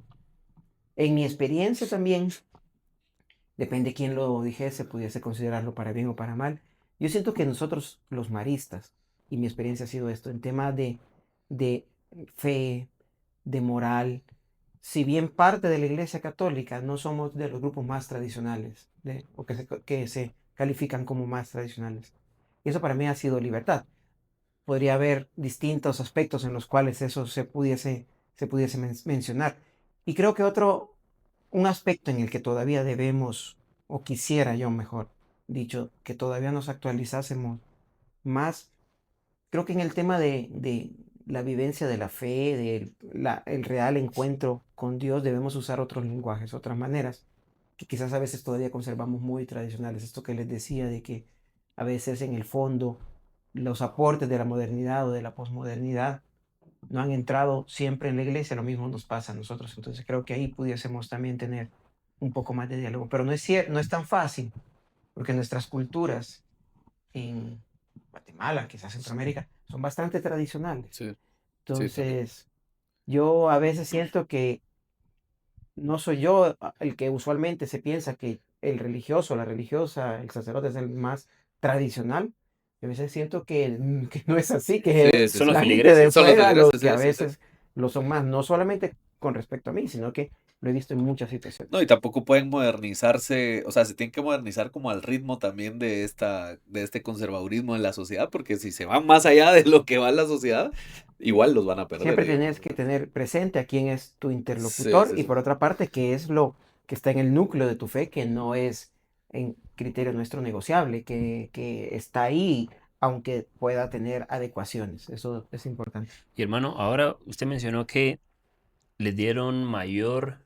En mi experiencia también, depende quién lo dijese, pudiese considerarlo para bien o para mal. Yo siento que nosotros, los maristas, y mi experiencia ha sido esto, en tema de fe, de moral, si bien parte de la Iglesia Católica no somos de los grupos más tradicionales, o que se califican como más tradicionales. Y eso para mí ha sido libertad. Podría haber distintos aspectos en los cuales eso se pudiese mencionar. Y creo que un aspecto en el que todavía debemos, o quisiera yo mejor dicho, que todavía nos actualizásemos más, creo que en el tema de la vivencia de la fe, el real encuentro con Dios, debemos usar otros lenguajes, otras maneras, que quizás a veces todavía conservamos muy tradicionales. Esto que les decía de que a veces en el fondo los aportes de la modernidad o de la posmodernidad no han entrado siempre en la iglesia, lo mismo nos pasa a nosotros. Entonces creo que ahí pudiésemos también tener un poco más de diálogo. Pero no es cierto, no es tan fácil, porque nuestras culturas en Guatemala, quizás Centroamérica, son bastante tradicionales. Sí, sí, también. Entonces, yo a veces siento que no soy yo el que usualmente se piensa que el religioso, la religiosa, el sacerdote es el más tradicional. Yo a veces siento que no es así, Sí, que sí, Son sí. los la gente de feligreses. Son los fuera los feligreses, que a sí, sí, sí. veces lo son más, no solamente con respecto a mí, sino que lo he visto en muchas No, y situaciones. tampoco pueden modernizarse, o sea, se tienen que modernizar como al ritmo también de este conservadurismo en la sociedad, porque si se van más allá de lo que va la sociedad, igual los van a perder, Siempre digamos. tienes que tener presente a quién es tu Sí, interlocutor sí, y sí. por otra parte, qué es lo que está en el núcleo de tu fe, que no es en criterio nuestro negociable, que está ahí, aunque pueda tener adecuaciones. Eso es importante. Y hermano, ahora usted mencionó que le dieron mayor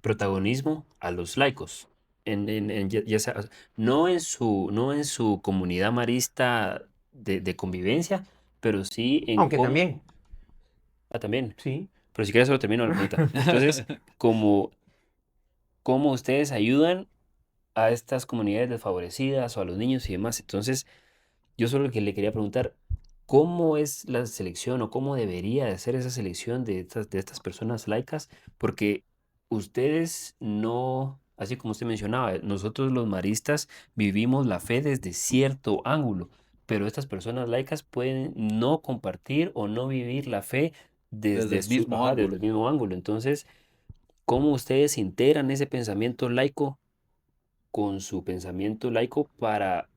protagonismo a los laicos. Ya sea, no en su comunidad marista de convivencia, pero sí en Aunque cómo. también, Ah, también. sí. Pero si quieres solo termino la pregunta. Entonces, cómo ustedes ayudan a estas comunidades desfavorecidas o a los niños y demás. Entonces, yo solo que le quería preguntar, ¿cómo es la selección o cómo debería de ser esa selección de estas personas laicas? Porque ustedes no, así como usted mencionaba, nosotros los maristas vivimos la fe desde cierto ángulo, pero estas personas laicas pueden no compartir o no vivir la fe Desde desde el mismo desde ángulo. el mismo ángulo. Entonces, ¿cómo ustedes integran ese pensamiento laico con su pensamiento laico para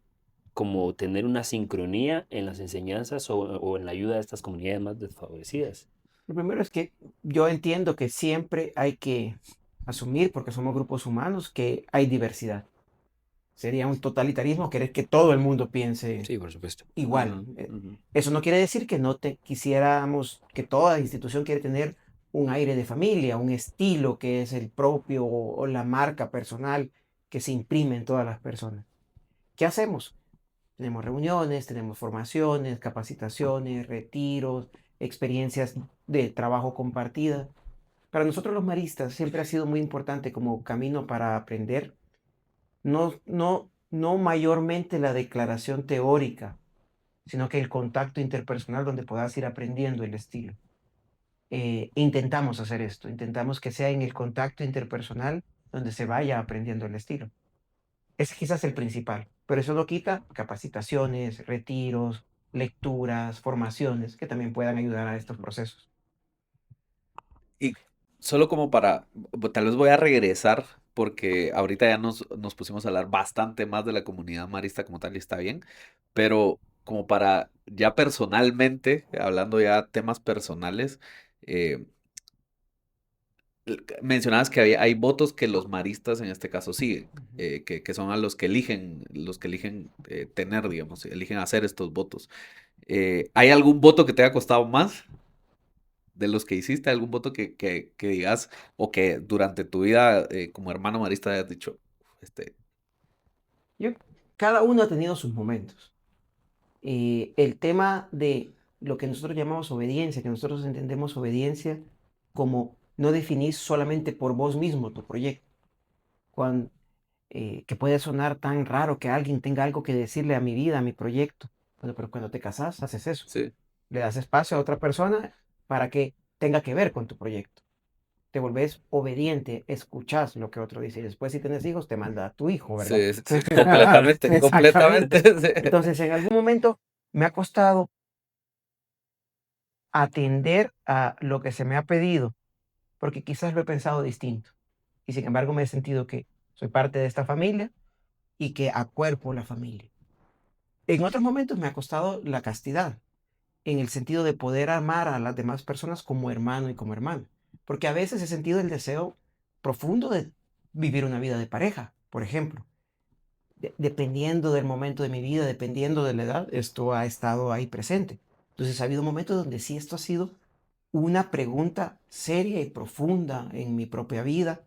como tener una sincronía en las enseñanzas o en la ayuda de estas comunidades más desfavorecidas? Lo primero es que yo entiendo que siempre hay que asumir, porque somos grupos humanos, que hay diversidad. Sería un totalitarismo querer que todo el mundo piense Sí, por supuesto. igual. Ajá, ujú. Eso no quiere decir que no te quisiéramos que toda institución quiere tener un aire de familia, un estilo que es el propio o la marca personal que se imprime en todas las personas. ¿Qué hacemos? Tenemos reuniones, tenemos formaciones, capacitaciones, retiros, experiencias de trabajo compartida. Para nosotros los maristas siempre ha sido muy importante como camino para aprender, no mayormente la declaración teórica, sino que el contacto interpersonal donde puedas ir aprendiendo el estilo. Intentamos hacer esto, intentamos que sea en el contacto interpersonal donde se vaya aprendiendo el estilo. Es quizás el principal, pero eso no quita capacitaciones, retiros, lecturas, formaciones que también puedan ayudar a estos procesos. Y solo como para, tal vez voy a regresar, porque ahorita ya nos pusimos a hablar bastante más de la comunidad marista como tal y está bien, pero como para ya personalmente, hablando ya temas personales, eh, mencionabas que hay votos que los maristas en este caso siguen, Ujú. que son a los que eligen tener, digamos, eligen hacer estos votos. ¿Hay algún voto que te haya costado más de los que hiciste? ¿Algún voto que digas o que durante tu vida como hermano marista hayas dicho, este, Yo, cada uno ha tenido sus momentos. El tema de lo que nosotros llamamos obediencia, que nosotros entendemos obediencia como no definir solamente por vos mismo tu proyecto, que puede sonar tan raro que alguien tenga algo que decirle a mi vida, a mi proyecto. Bueno, pero cuando te casas, haces eso. sí, Le das espacio a otra persona para que tenga que ver con tu proyecto. Te volvés obediente, escuchás lo que otro dice. Y después, si tienes hijos, te manda a tu hijo, ¿verdad? sí, sí, sí, completamente, completamente, Exactamente. sí. Entonces, en algún momento me ha costado atender a lo que se me ha pedido, porque quizás lo he pensado distinto. Y sin embargo, me he sentido que soy parte de esta familia y que acuerpo la familia. En otros momentos me ha costado la castidad, en el sentido de poder amar a las demás personas como hermano y como hermana. Porque a veces he sentido el deseo profundo de vivir una vida de pareja, por ejemplo. Dependiendo del momento de mi vida, dependiendo de la edad, esto ha estado ahí presente. Entonces ha habido momentos donde sí esto ha sido una pregunta seria y profunda en mi propia vida,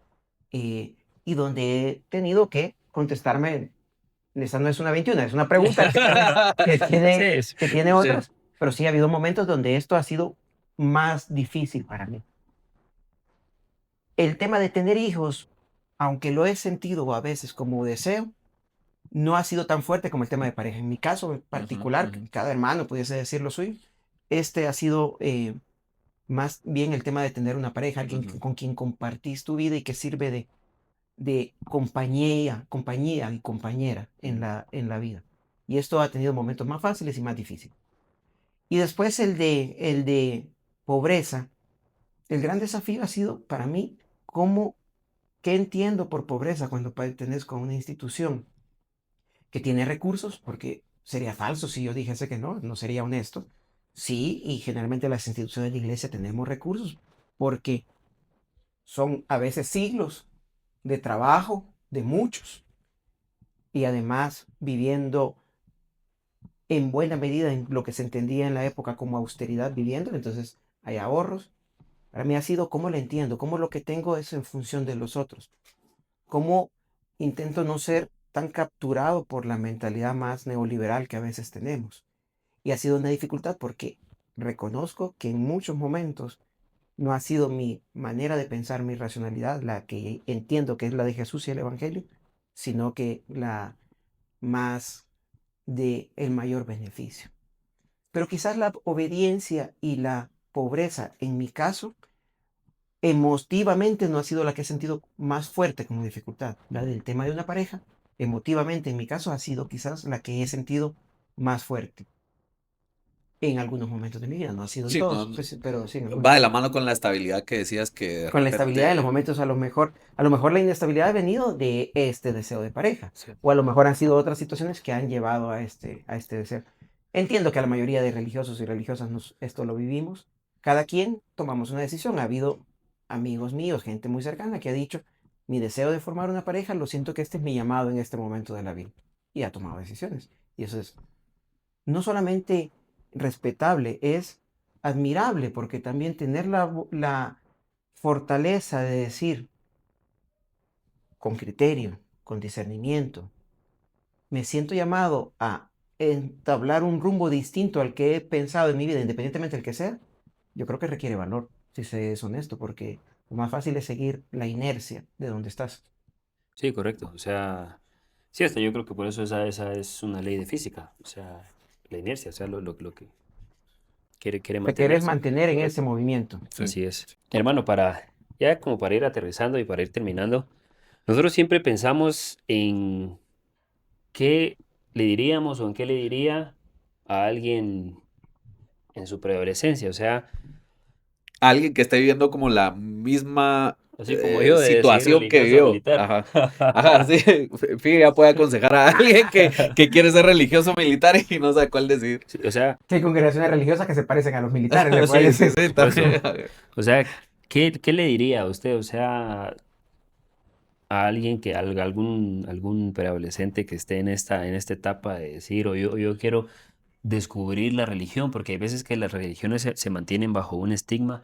y donde he tenido que contestarme esa no es una 21, es una pregunta que Sí, tiene Sí. otras, pero sí ha habido momentos donde esto ha sido más difícil para mí. El tema de tener hijos, aunque lo he sentido a veces como deseo, no ha sido tan fuerte como el tema de pareja. En mi caso en particular, ujú. cada hermano pudiese decir lo suyo, este ha sido más bien el tema de tener una pareja, alguien Ujú. con quien compartís tu vida y que sirve de compañía y compañera Ujú. en la vida. Y esto ha tenido momentos más fáciles y más difíciles. Y después el de pobreza. El gran desafío ha sido para mí cómo, qué entiendo por pobreza cuando pertenezco a una institución que tiene recursos, porque sería falso si yo dijese que no, no sería honesto. Sí, y generalmente las instituciones de la iglesia tenemos recursos, porque son a veces siglos de trabajo de muchos y además viviendo en buena medida en lo que se entendía en la época como austeridad viviendo, entonces hay ahorros. Para mí ha sido cómo lo entiendo, cómo lo que tengo es en función de los otros, cómo intento no ser tan capturado por la mentalidad más neoliberal que a veces tenemos. Y ha sido una dificultad porque reconozco que en muchos momentos no ha sido mi manera de pensar, mi racionalidad, la que entiendo que es la de Jesús y el Evangelio, sino que la más de el mayor beneficio. Pero quizás la obediencia y la pobreza, en mi caso, emotivamente no ha sido la que he sentido más fuerte como dificultad. La del tema de una pareja, emotivamente en mi caso ha sido quizás la que he sentido más fuerte en algunos momentos de mi vida. No ha sido en Sí, todos, no, pues, pero sí en va algunos. de la mano con la estabilidad que decías que de Con la estabilidad en los repente. momentos a lo mejor la inestabilidad ha venido de este deseo de pareja, Sí. o a lo mejor han sido otras situaciones que han llevado a este deseo. Entiendo que a la mayoría de religiosos y religiosas esto lo vivimos. Cada quien tomamos una decisión. Ha habido amigos míos, gente muy cercana que ha dicho, mi deseo de formar una pareja, lo siento que este es mi llamado en este momento de la vida. Y ha tomado decisiones. Y eso es no solamente respetable, es admirable, porque también tener la fortaleza de decir con criterio, con discernimiento, me siento llamado a entablar un rumbo distinto al que he pensado en mi vida, independientemente del que sea, yo creo que requiere valor, si se es honesto, porque lo más fácil es seguir la inercia de donde estás. Sí, correcto. O sea, sí, hasta yo creo que por eso esa es una ley de física. O sea, la inercia, o sea, lo que quiere Te querés mantenerse. mantener en ese Correcto. movimiento. Sí. Así es. Hermano, ya como para ir aterrizando y para ir terminando, nosotros siempre pensamos en qué le diríamos o en qué le diría a alguien en su preadolescencia. O sea, Alguien que esté viviendo como la misma así como yo de decidir situación que religioso o vivió. militar. Ajá. Ajá, sí. Fíjate, ya puede aconsejar a alguien que quiere ser religioso militar y no sabe cuál decidir. Sí, o sea, Que hay congregaciones religiosas que se parecen a los militares, le Sí, puedes sí, decir. sí, por eso. también. O sea, ¿qué le diría a usted? O sea, a alguien algún preadolescente que esté en esta etapa de decir, o yo quiero descubrir la religión, porque hay veces que las religiones se mantienen bajo un estigma,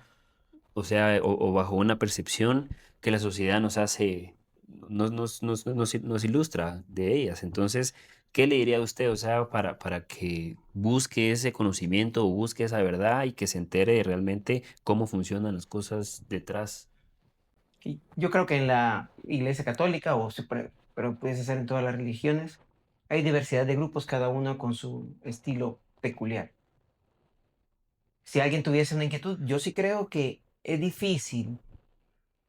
o sea, o bajo una percepción que la sociedad nos hace, nos ilustra de ellas. Entonces, ¿qué le diría a usted, o sea, para que busque ese conocimiento o busque esa verdad y que se entere de realmente cómo funcionan las cosas detrás? Y yo creo que en la Iglesia Católica, pero puede ser en todas las religiones, hay diversidad de grupos, cada uno con su estilo peculiar. Si alguien tuviese una inquietud, yo sí creo que es difícil,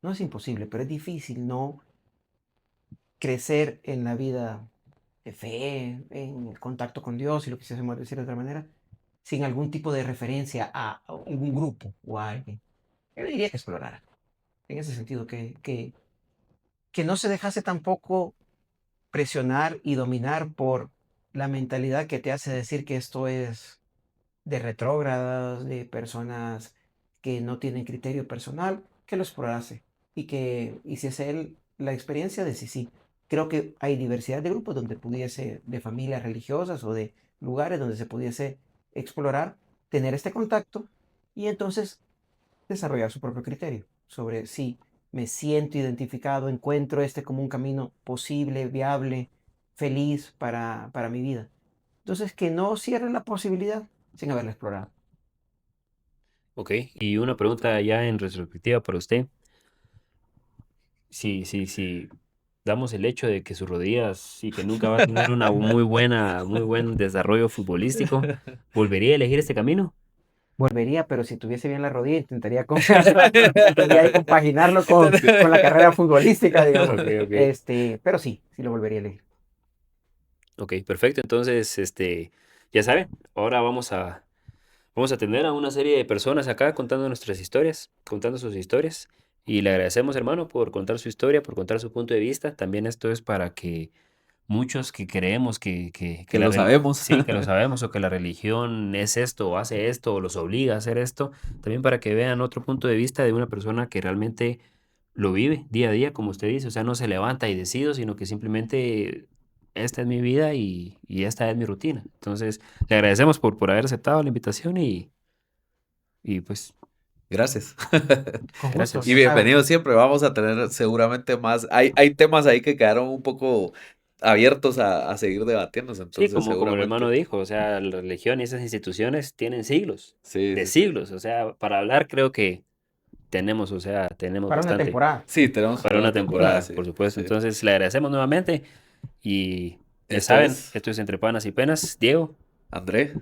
no es imposible, pero es difícil no crecer en la vida de fe, en el contacto con Dios, y lo quisiésemos decir de otra manera, sin algún tipo de referencia a un grupo o a alguien. Yo diría que explorara, en ese sentido, que no se dejase tampoco presionar y dominar por la mentalidad que te hace decir que esto es de retrógradas, de personas que no tienen criterio personal, que lo explorase y que hiciese él la experiencia de sí. Creo que hay diversidad de grupos donde pudiese, de familias religiosas o de lugares donde se pudiese explorar, tener este contacto y entonces desarrollar su propio criterio sobre si me siento identificado, encuentro este como un camino posible, viable, feliz para mi vida. Entonces, que no cierren la posibilidad sin haberla explorado. Ok, y una pregunta ya en retrospectiva para usted. Si damos el hecho de que sus rodillas y que nunca va a tener una muy buen desarrollo futbolístico, ¿volvería a elegir este camino? Volvería, pero si tuviese bien la rodilla, intentaría, intentaría compaginarlo con la carrera futbolística, digamos. Ok, ok. Pero sí lo volvería a elegir. Ok, perfecto. Entonces, ya saben, ahora vamos a tener a una serie de personas acá contando nuestras historias, contando sus historias. Y le agradecemos, hermano, por contar su historia, por contar su punto de vista. También esto es para que muchos que creemos Que la lo sabemos. sí, que lo sabemos, o que la religión es esto, o hace esto, o los obliga a hacer esto, también para que vean otro punto de vista de una persona que realmente lo vive día a día, como usted dice, o sea, no se levanta y decido, sino que simplemente esta es mi vida y esta es mi rutina. Entonces, le agradecemos por haber aceptado la invitación y pues, Gracias. Con gusto, gracias. Y ya saben. bienvenido siempre. Vamos a tener seguramente más. Hay temas ahí que quedaron un poco abiertos a seguir debatiéndose. Sí, Entonces, como el hermano seguramente. dijo, o sea, la religión y esas instituciones tienen siglos, Sí, de sí, sí. siglos, o sea, para hablar creo que tenemos, o sea, tenemos Para una bastante temporada. Sí, tenemos para para una una temporada, temporada, sí. por supuesto. Sí. Entonces, le agradecemos nuevamente y ya Esto saben, es esto es Entre Panas y Penas, Diego André.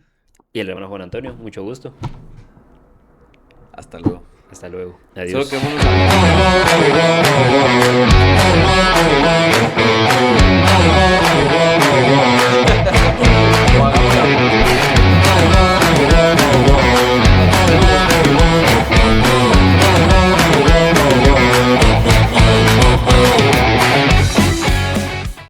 y el hermano Juan Antonio, mucho gusto. Hasta luego. Hasta luego. Solo Adiós. quedémonos